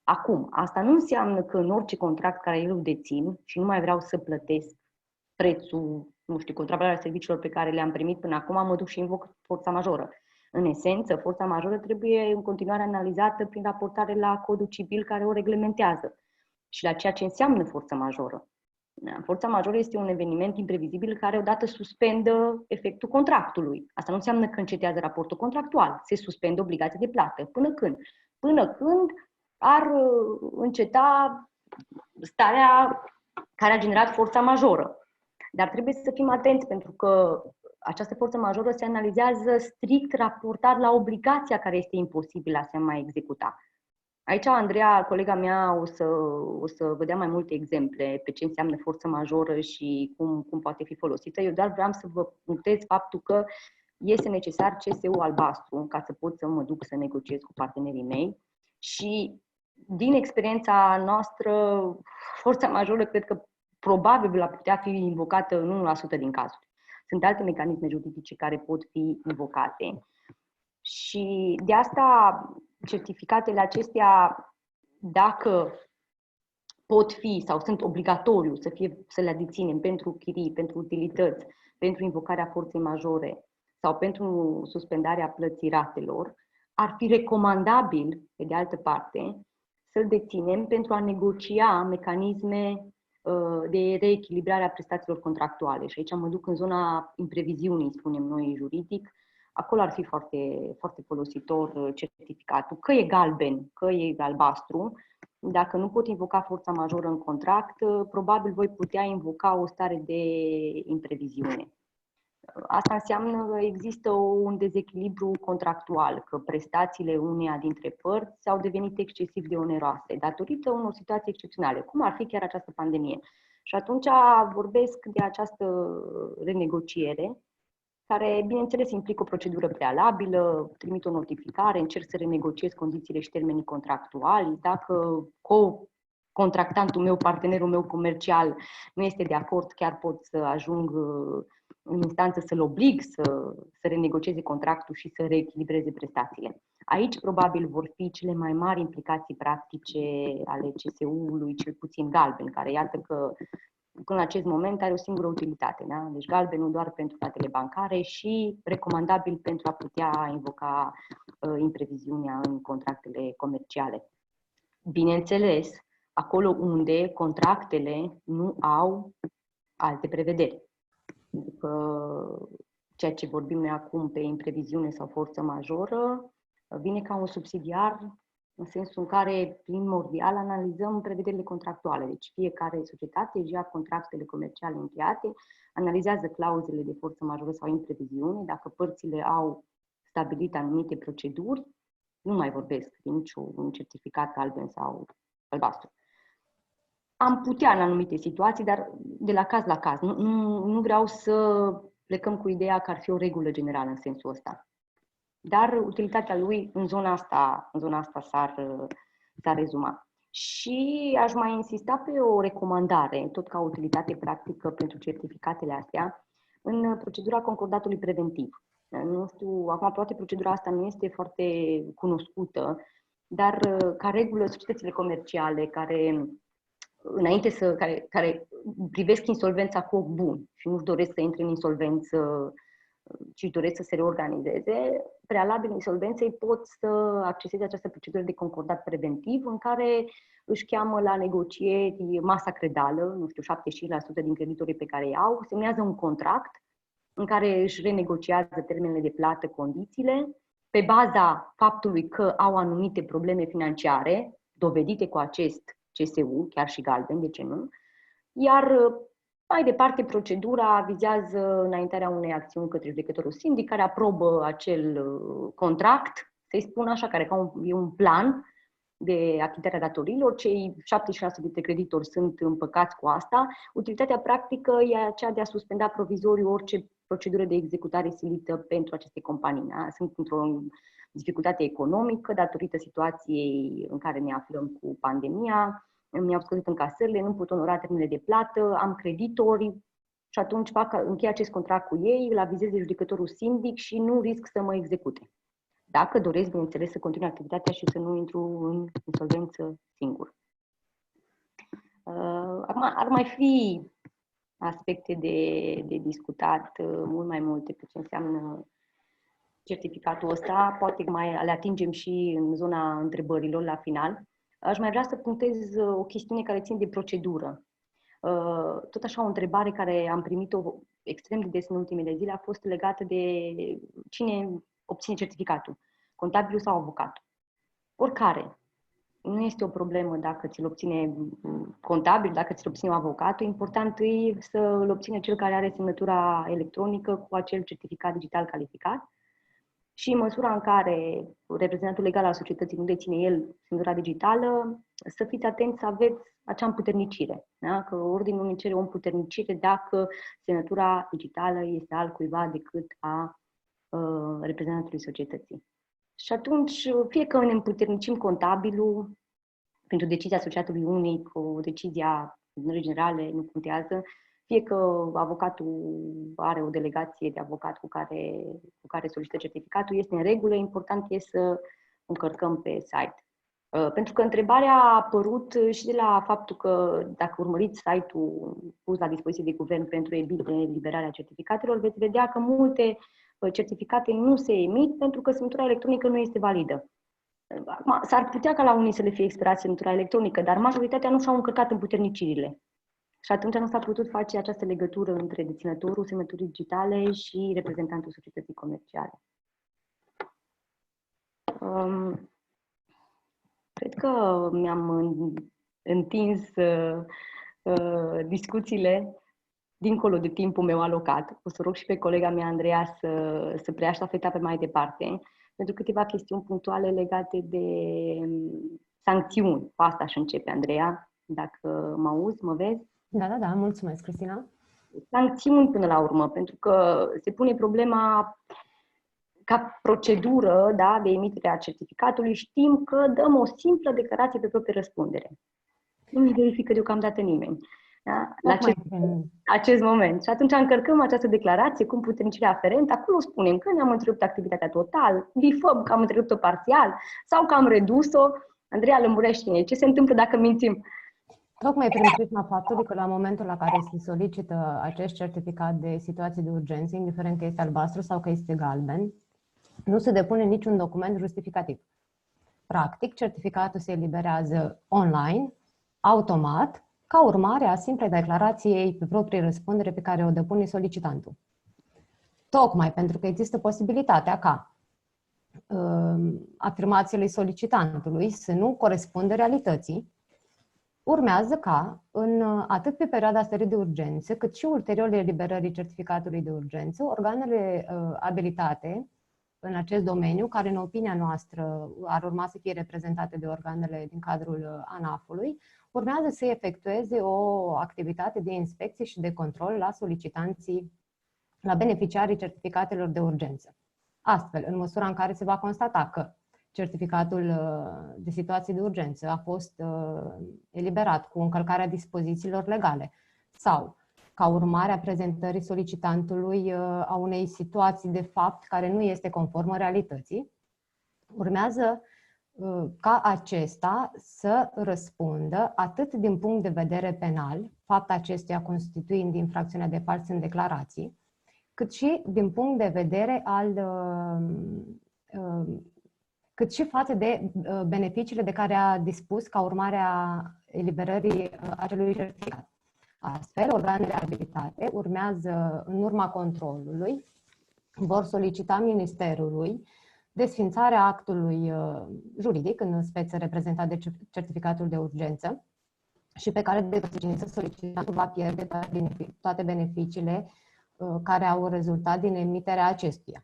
Acum, asta nu înseamnă că în orice contract care eu îl dețin și nu mai vreau să plătesc prețul, contravaloarea serviciilor pe care le-am primit până acum, mă duc și invoc forța majoră. În esență, forța majoră trebuie în continuare analizată prin raportare la Codul Civil care o reglementează și la ceea ce înseamnă forță majoră. Forța majoră este un eveniment imprevizibil care odată suspendă efectul contractului. Asta nu înseamnă că încetează raportul contractual. Se suspendă obligația de plată. Până când? Până când ar înceta starea care a generat forța majoră. Dar trebuie să fim atenți pentru că această forță majoră se analizează strict raportat la obligația care este imposibilă a se mai executa. Aici, Andreea, colega mea, o să vă dea mai multe exemple pe ce înseamnă forță majoră și cum poate fi folosită. Eu doar vreau să vă punctez faptul că este necesar CSU albastru ca să pot să mă duc să negociez cu partenerii mei și din experiența noastră, forța majoră cred că probabil va putea fi invocată în 1% din cazuri. Sunt alte mecanisme juridice care pot fi invocate. Și de asta certificatele acestea, dacă pot fi sau sunt obligatoriu să le deținem pentru chirii, pentru utilități, pentru invocarea forței majore sau pentru suspendarea plății ratelor, ar fi recomandabil, pe de altă parte, să-l deținem pentru a negocia mecanisme de reechilibrare a prestațiilor contractuale. Și aici mă duc în zona impreviziunii, spunem noi juridic. Acolo ar fi foarte, foarte folositor certificatul. Că e galben, că e albastru, dacă nu pot invoca forța majoră în contract, probabil voi putea invoca o stare de impreviziune. Asta înseamnă că există un dezechilibru contractual, că prestațiile uneia dintre părți au devenit excesiv de oneroase, datorită unor situații excepționale, cum ar fi chiar această pandemie. Și atunci vorbesc de această renegociere, care, bineînțeles, implică o procedură prealabilă, trimit o notificare, încerc să renegociez condițiile și termenii contractuali. Dacă contractantul meu, partenerul meu comercial nu este de acord, chiar pot să ajung în instanță să-l oblig să renegocieze contractul și să reechilibreze prestațiile. Aici probabil vor fi cele mai mari implicații practice ale CSU-ului, cel puțin galben, care iată că până în acest moment are o singură utilitate. Da? Deci galbenul doar pentru datele bancare și recomandabil pentru a putea invoca impreviziunea în contractele comerciale. Bineînțeles, acolo unde contractele nu au alte prevederi. Adică ceea ce vorbim noi acum pe impreviziune sau forță majoră vine ca un subsidiar în sensul în care, primordial, analizăm prevederile contractuale. Deci fiecare societate își ia contractele comerciale încheiate, analizează clauzele de forță majoră sau impreviziune. Dacă părțile au stabilit anumite proceduri, nu mai vorbesc de niciun certificat galben sau albastru. Am putea în anumite situații, dar de la caz la caz. Nu vreau să plecăm cu ideea că ar fi o regulă generală în sensul ăsta. Dar utilitatea lui în zona asta s-ar rezuma. Și aș mai insista pe o recomandare, tot ca utilitate practică pentru certificatele astea, în procedura concordatului preventiv. Nu știu, acum poate procedura asta nu este foarte cunoscută, dar ca regulă societățile comerciale care care privesc insolvența cu ochi bun și nu-și doresc să intre în insolvență, ci își doresc să se reorganizeze, prealabil insolvenței pot să acceseze această procedură de concordat preventiv în care își cheamă la negocieri masa credală, nu știu, 75% din creditorii pe care îi au, semnează un contract în care își renegociază termenele de plată, condițiile, pe baza faptului că au anumite probleme financiare, dovedite cu acest CSU, chiar și galben, de ce nu? Iar mai departe, procedura vizează înaintarea unei acțiuni către judecătorul sindic, care aprobă acel contract, să-i spun așa, care e un plan de achitare a datoriilor. Cei 76% dintre creditori sunt împăcați cu asta. Utilitatea practică e aceea de a suspenda provizoriu orice procedură de executare silită pentru aceste companii. Da? Sunt într-o dificultate economică datorită situației în care ne aflăm cu pandemia. Mi-au scăzut încasările, nu pot onora termenele de plată, am creditori și atunci închei acest contract cu ei, îl avizez de judecătorul sindic și nu risc să mă execute. Dacă doresc, bineînțeles, să continui activitatea și să nu intru în insolvență singur. Acum, ar mai fi aspecte de discutat mult mai multe pe ce înseamnă certificatul ăsta. Poate mai le atingem și în zona întrebărilor la final. Aș mai vrea să punctez o chestiune care ține de procedură. Tot așa, o întrebare care am primit-o extrem de des în ultimele zile a fost legată de cine obține certificatul, contabilul sau avocatul. Oricare. Nu este o problemă dacă ți-l obține contabil, dacă ți-l obține avocatul. Important e să îl obține cel care are semnătura electronică cu acel certificat digital calificat. Și în măsura în care reprezentantul legal al societății nu deține el semnătura digitală, să fiți atenți să aveți acea împuternicire. Da? Că ordinul nu cere o împuternicire dacă semnătura digitală este altcuiva decât a reprezentantului societății. Și atunci, fie că ne împuternicim contabilul pentru decizia asociatului unic, o decizia în generale nu contează, fie că avocatul are o delegație de avocat cu care solicită certificatul, este în regulă, important este să încărcăm pe site. Pentru că întrebarea a apărut și de la faptul că dacă urmăriți site-ul pus la dispoziție de guvern pentru eliberarea certificatelor, veți vedea că multe certificate nu se emit pentru că semnătura electronică nu este validă. Acum, s-ar putea ca la unii să le fie expirat semnătura electronică, dar majoritatea nu și-au încărcat împuternicirile. Și atunci nu s-a putut face această legătură între deținătorul semnăturii digitale și reprezentantul societății comerciale. Cred că mi-am întins discuțiile dincolo de timpul meu alocat. O să rog și pe colega mea, Andreea, să preia ștafeta pe mai departe, pentru câteva chestiuni punctuale legate de sancțiuni. Cu asta aș începe, Andreea, dacă mă auzi, mă vezi? Da, mulțumesc, Cristina. Sancțiuni până la urmă, pentru că se pune problema ca procedură, da, de emitere a certificatului, știm că dăm o simplă declarație pe proprie răspundere. Nu mi verifică deocamdată nimeni. Da? La acest moment. Și atunci încărcăm această declarație cu împuternicirea aferentă. Acolo spunem că ne-am întrerupt activitatea total, bifăm că am întrerupt-o parțial sau că am redus-o. Andreea, lămurește-ne. Ce se întâmplă dacă mințim? Tocmai prin prisma faptului că la momentul la care se solicită acest certificat de situație de urgență, indiferent că este albastru sau că este galben, nu se depune niciun document justificativ. Practic, certificatul se eliberează online, automat, ca urmare a simplei declarației pe proprie răspundere pe care o depune solicitantul. Tocmai pentru că există posibilitatea ca afirmațiile solicitantului să nu corespundă realității, urmează ca, atât pe perioada stării de urgență, cât și ulterior eliberării certificatului de urgență, organele abilitate în acest domeniu, care în opinia noastră ar urma să fie reprezentate de organele din cadrul ANAF-ului, urmează să efectueze o activitate de inspecție și de control la solicitanții, la beneficiarii certificatelor de urgență. Astfel, în măsura în care se va constata că certificatul de situație de urgență a fost eliberat cu încălcarea dispozițiilor legale sau ca urmare a prezentării solicitantului a unei situații de fapt care nu este conformă realității, urmează ca acesta să răspundă atât din punct de vedere penal, fapta acestuia constituind infracțiunea de fals în declarații, cât și din punct de vedere cât și față de beneficiile de care a dispus ca urmare a eliberării acelui certificat. Astfel, organele abilitate urmează, în urma controlului, vor solicita Ministerului desființarea actului juridic, în speță reprezentat de certificatul de urgență, și pe care de consecință solicitantul va pierde toate beneficiile care au rezultat din emiterea acestuia.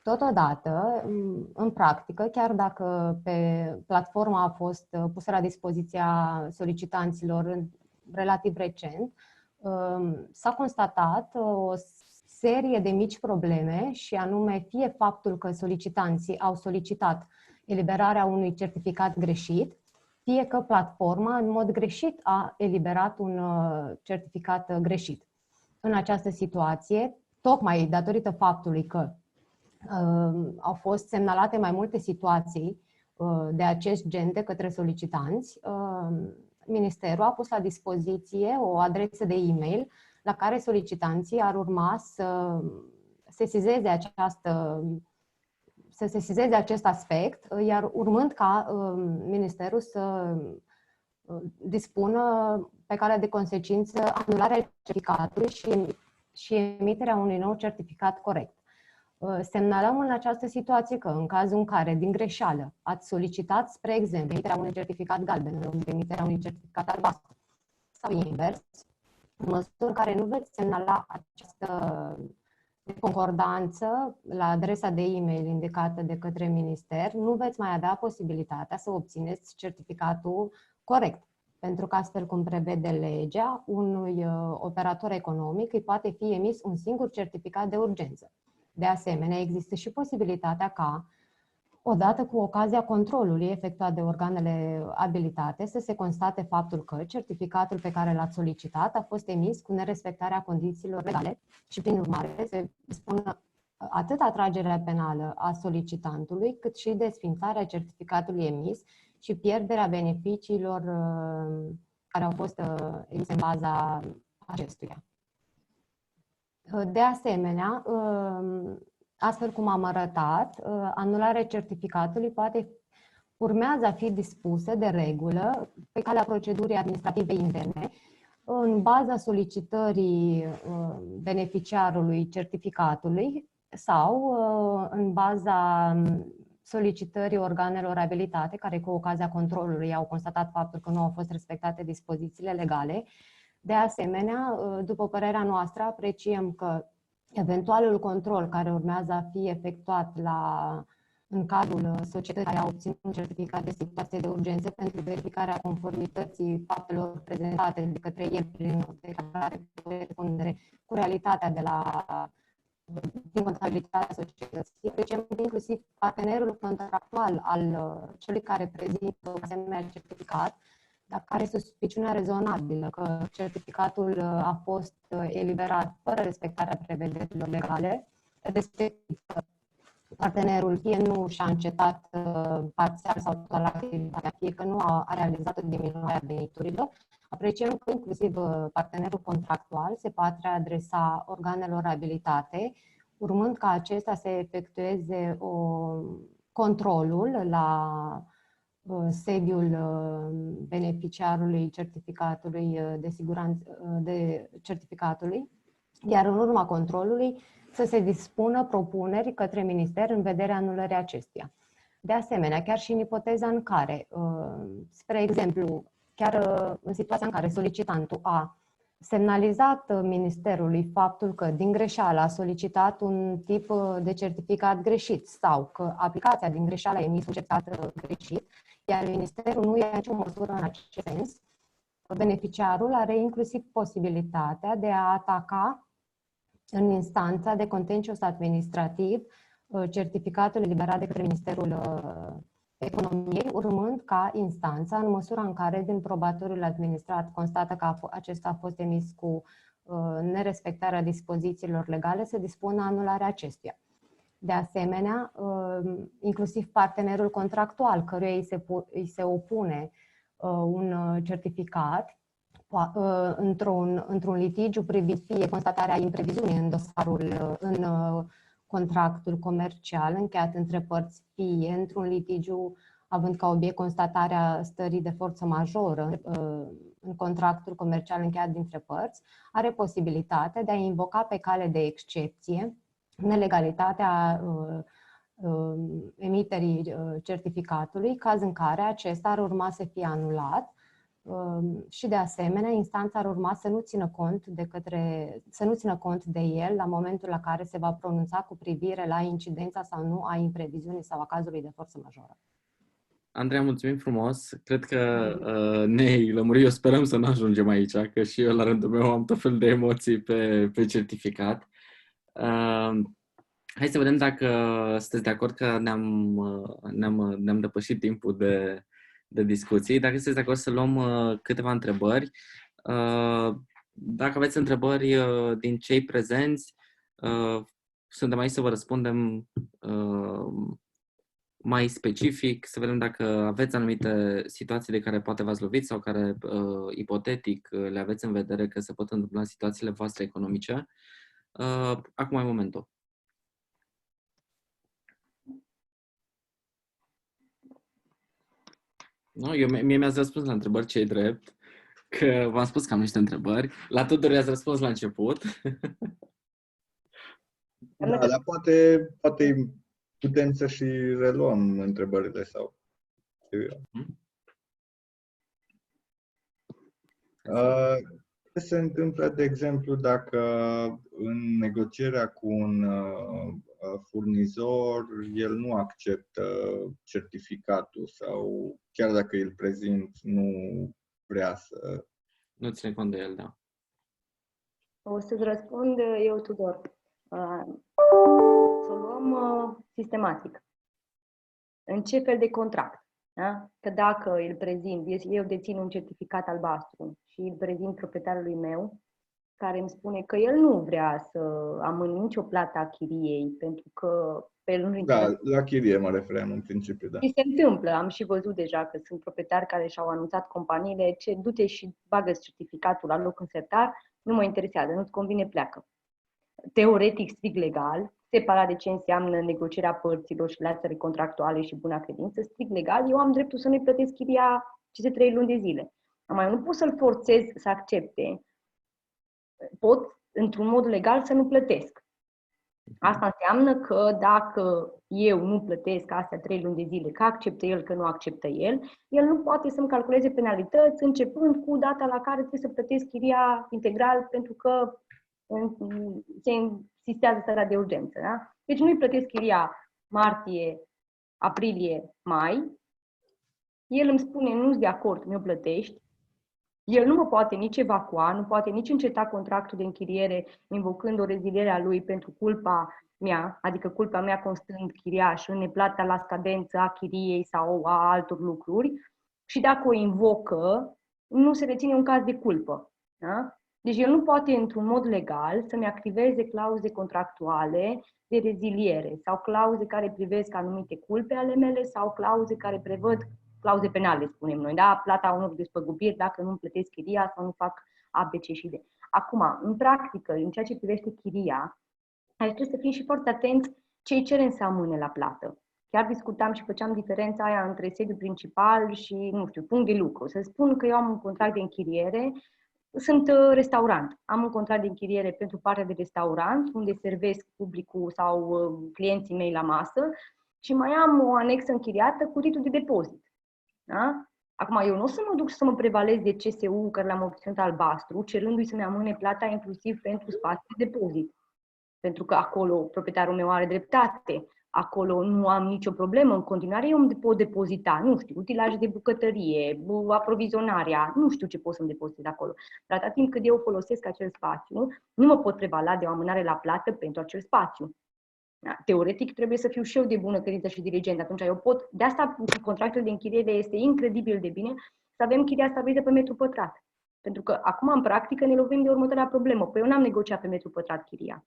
Totodată, în practică, chiar dacă pe platforma a fost pusă la dispoziția solicitanților relativ recent, s-a constatat o serie de mici probleme și anume fie faptul că solicitanții au solicitat eliberarea unui certificat greșit, fie că platforma în mod greșit a eliberat un certificat greșit. În această situație, tocmai datorită faptului că au fost semnalate mai multe situații de acest gen de către solicitanți, Ministerul a pus la dispoziție o adresă de e-mail la care solicitanții ar urma să sesizeze acest aspect, iar urmând ca Ministerul să dispună pe cale de consecință anularea certificatului și emiterea unui nou certificat corect. Semnalăm în această situație că, în cazul în care, din greșeală, ați solicitat, spre exemplu, emiterea unui certificat galben în loc de emiterea unui certificat albastru sau invers, în măsura în care nu veți semnala această concordanță la adresa de e-mail indicată de către Minister, nu veți mai avea posibilitatea să obțineți certificatul corect. Pentru că, astfel cum prevede legea, unui operator economic îi poate fi emis un singur certificat de urgență. De asemenea, există și posibilitatea ca Odată cu ocazia controlului efectuat de organele abilitate, să se constate faptul că certificatul pe care l-ați solicitat a fost emis cu nerespectarea condițiilor legale și, prin urmare, se dispună atât atragerea penală a solicitantului, cât și desființarea certificatului emis și pierderea beneficiilor care au fost emise în baza acestuia. De asemenea, astfel cum am arătat, anularea certificatului urmează a fi dispusă de regulă pe calea procedurii administrative interne, în baza solicitării beneficiarului certificatului sau în baza solicitării organelor abilitate, care cu ocazia controlului au constatat faptul că nu au fost respectate dispozițiile legale. De asemenea, după părerea noastră, apreciem că eventualul control care urmează a fi efectuat în cadrul societății care a obținut un certificat de situație de urgență pentru verificarea conformității faptelor prezentate de către el prin declarare de răspundere cu realitatea din contabilitatea societății, apreciem inclusiv partenerul contractual al celui care prezintă un asemenea certificat, dacă are suspiciunea rezonabilă că certificatul a fost eliberat fără respectarea prevederilor legale, respectiv partenerul fie nu și-a încetat parțial sau total activitatea, fie că nu a realizat o diminuare a veniturilor, apreciem că inclusiv partenerul contractual se poate adresa organelor abilitate, urmând ca acesta să efectueze controlul la sediul beneficiarului certificatului de siguranță de certificatului, iar în urma controlului să se dispună propuneri către minister în vederea anulării acestuia. De asemenea, chiar și în ipoteza în care, spre exemplu, chiar în situația în care solicitantul a semnalizat ministerului faptul că din greșeală a solicitat un tip de certificat greșit sau că aplicația din greșeală a emis un certificat greșit, iar ministerul nu ia nicio măsură în acest sens, beneficiarul are inclusiv posibilitatea de a ataca în instanța de contencios administrativ certificatul eliberat de către Ministerul Economiei, urmând ca instanța, în măsura în care din probatoriul administrat constată că acesta a fost emis cu nerespectarea dispozițiilor legale, să dispună anularea acestuia. De asemenea, inclusiv partenerul contractual căruia îi se opune un certificat într-un litigiu privind fie constatarea impreviziunii în contractul comercial încheiat între părți, fie într-un litigiu având ca obiect constatarea stării de forță majoră în contractul comercial încheiat dintre părți, are posibilitatea de a invoca pe cale de excepție nelegalitatea emiterii certificatului, caz în care acesta ar urma să fie anulat și, de asemenea, instanța ar urma să nu țină cont de el la momentul la care se va pronunța cu privire la incidența sau nu a impreviziunii sau a cazului de forță majoră. Andreea, mulțumim frumos. Cred că ne-ai lămurit. Eu sperăm să nu ajungem aici, că și eu la rândul meu am tot fel de emoții pe certificat. Hai să vedem dacă sunteți de acord că ne-am depășit timpul de discuții. Dacă sunteți de acord să luăm câteva întrebări. Dacă aveți întrebări din cei prezenți, suntem aici să vă răspundem mai specific, să vedem dacă aveți anumite situații de care poate v-ați lovit sau care, ipotetic, le aveți în vedere că se pot întâmpla în situațiile voastre economice. Acum e momentul. Nu, mie mi-ați răspuns la întrebări, ce-i drept, că v-am spus că am niște întrebări. La Tudor i-ați răspuns la început. Da, dar poate putem să și reluăm întrebările sau... Ce se întâmplă, de exemplu, dacă în negocierea cu un furnizor el nu acceptă certificatul sau chiar dacă îl prezint nu vrea să... Nu ține cont de el, da. O să-ți răspund eu, Tudor. Să o luăm sistematic. în ce fel de contract. Da? Că dacă îl prezint, eu dețin un certificat albastru și îl prezint proprietarului meu, care îmi spune că el nu vrea să amâne nicio plată a chiriei, pentru că pe el nu interesează. Da, la chirie mă refeream în principiu, da. Și se întâmplă, am și văzut deja că sunt proprietari care și-au anunțat companiile, ce du-te și bagă certificatul la loc în sertar, nu mă interesează, nu-ți convine, pleacă. Teoretic, strict legal, separat de ce înseamnă negocierea părților și relațiile contractuale și buna credință, strict legal, eu am dreptul să nu-i plătesc chiria aceste 3 luni de zile. Am nu pot să-l forțez să accepte. Pot, într-un mod legal, să nu plătesc. Asta înseamnă că dacă eu nu plătesc astea 3 luni de zile, că acceptă el, că nu acceptă el, el nu poate să-mi calculeze penalități începând cu data la care trebuie să plătesc chiria integral pentru că se insistează starea de urgență. Da? Deci nu-i plătesc chiria martie, aprilie, mai. El îmi spune, nu-s de acord, mi-o plătești. El nu mă poate nici evacua, nu poate nici înceta contractul de închiriere invocând o reziliere a lui pentru culpa mea, adică culpa mea constând chiriaș în neplata la scadență a chiriei sau a altor lucruri. Și dacă o invocă, nu se reține un caz de culpă. Da? Deci el nu poate, într-un mod legal, să-mi activeze clauze contractuale de reziliere sau clauze care privesc anumite culpe ale mele sau clauze care prevăd clauze penale, spunem noi, da? Plata unor despăgubiri dacă nu plătesc chiria sau nu fac A, B, C și D. Acum, în practică, în ceea ce privește chiria, aici trebuie să fim și foarte atenți ce îi cerem să amâne la plată. Chiar discutam și făceam diferența aia între sediu principal și, nu știu, punct de lucru. Să spun că eu am un contract de închiriere, sunt restaurant. Am un contract de închiriere pentru partea de restaurant, unde servesc publicul sau clienții mei la masă și mai am o anexă închiriată cu titlul de depozit. Da? Acum, eu nu o să mă duc să mă prevalez de CSU care l-am obținut albastru, cerându-i să-mi amâne plata inclusiv pentru spațiu de depozit. Pentru că acolo proprietarul meu are dreptate, acolo nu am nicio problemă, în continuare eu îmi pot depozita, nu știu, utilaje de bucătărie, aprovizionarea, nu știu ce pot să-mi depozitez acolo. Dar atât timp cât eu folosesc acel spațiu, nu mă pot prevala de o amânare la plată pentru acel spațiu. Da? Teoretic trebuie să fiu și eu de bună credință și dirigent. Atunci eu pot, de asta contractul de închiriere este incredibil de bine să avem chiria stabilită pe metru pătrat. Pentru că acum în practică ne lovim de următoarea problemă. Păi eu n-am negociat pe metru pătrat chiria.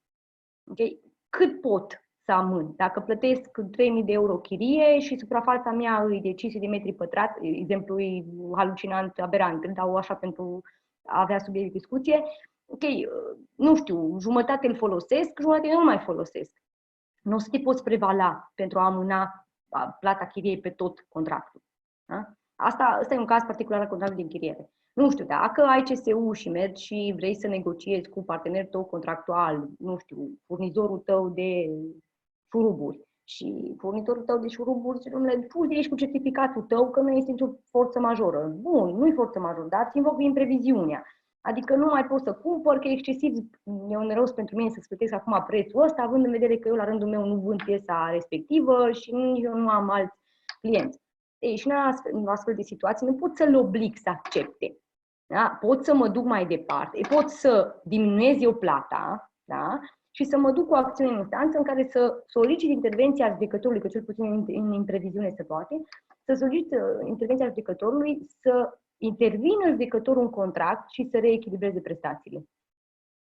Okay? Cât pot să amân? Dacă plătesc 3.000 de euro chirie și suprafața mea îi de 500 de metri pătrat, exemplu e halucinant, aberant, îl dau așa pentru a avea subiect de discuție, ok, nu știu, jumătate îl folosesc, jumătate nu mai folosesc. Nu o să te poți prevala pentru a amâna plata chiriei pe tot contractul. Da? Asta e un caz particular al contractului de închiriere. Nu știu, dacă ai CSU și mergi și vrei să negociezi cu partenerul tău contractual, nu știu, furnizorul tău de șuruburi și furnizorul tău de șuruburi, domnule, tu ești cu certificatul tău că nu este nicio forță majoră. Bun, nu e forță majoră, dar ți invoc impreviziunea. Adică nu mai pot să cumpăr, că e excesiv, e oneros pentru mine să-ți plătesc acum prețul ăsta, având în vedere că eu la rândul meu nu vând piesa respectivă și nici eu nu am alți clienți. Ei, și în astfel de situații nu pot să-l oblig să accepte. Da? Pot să mă duc mai departe, pot să diminuez eu plata, da? Și să mă duc cu o acțiune în instanță în care să solicit intervenția judecătorului, că cel puțin în impreviziune se poate, să solicit intervenția judecătorului să intervină judecătorul în contract și să reechilibreze prestațiile.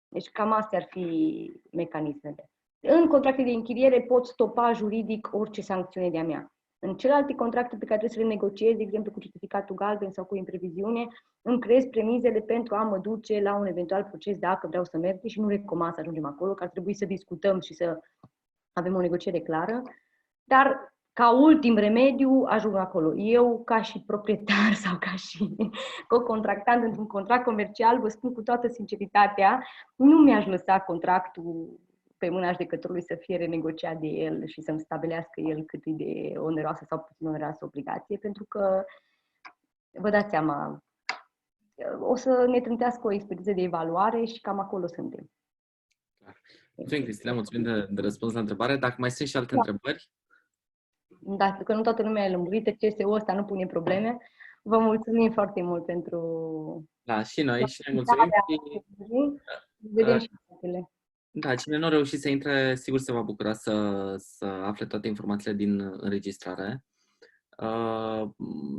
Deci cam astea ar fi mecanismele. În contracte de închiriere pot stopa juridic orice sancțiune de-a mea. În celelalte contracte pe care trebuie să le negociez, de exemplu cu certificatul galben sau cu impreviziune, îmi creez premizele pentru a mă duce la un eventual proces dacă vreau să merg și nu recomand să ajungem acolo, că ar trebui să discutăm și să avem o negociere clară. Dar ca ultim remediu ajung acolo. Eu, ca și proprietar sau ca și co-contractant într-un contract comercial, vă spun cu toată sinceritatea, nu mi-aș lăsa contractul pe mâna judecătorului să fie renegociat de el și să-mi stabilească el cât e de oneroasă sau puțin oneroasă obligație, pentru că, vă dați seama, o să ne trântească o experiență de evaluare și cam acolo suntem. Mulțumim, Cristina, mulțumim de răspuns la întrebare. Dacă mai sunt și alte întrebări? Da, că nu toată lumea e lămurită, CSU ăsta nu pune probleme. Vă mulțumim foarte mult pentru... Da, și noi mulțumim. Vedem și altele. Da, cine nu a reușit să intre, sigur se va bucura să afle toate informațiile din înregistrare.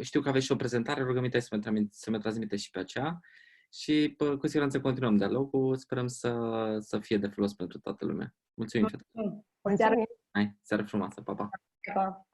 Știu că aveți și o prezentare, rugămintea să mă transmite și pe aceea și cu siguranță continuăm dialogul, sperăm să fie de folos pentru toată lumea. Mulțumim! O seară. Hai, seară frumoasă, pa, pa! Pa.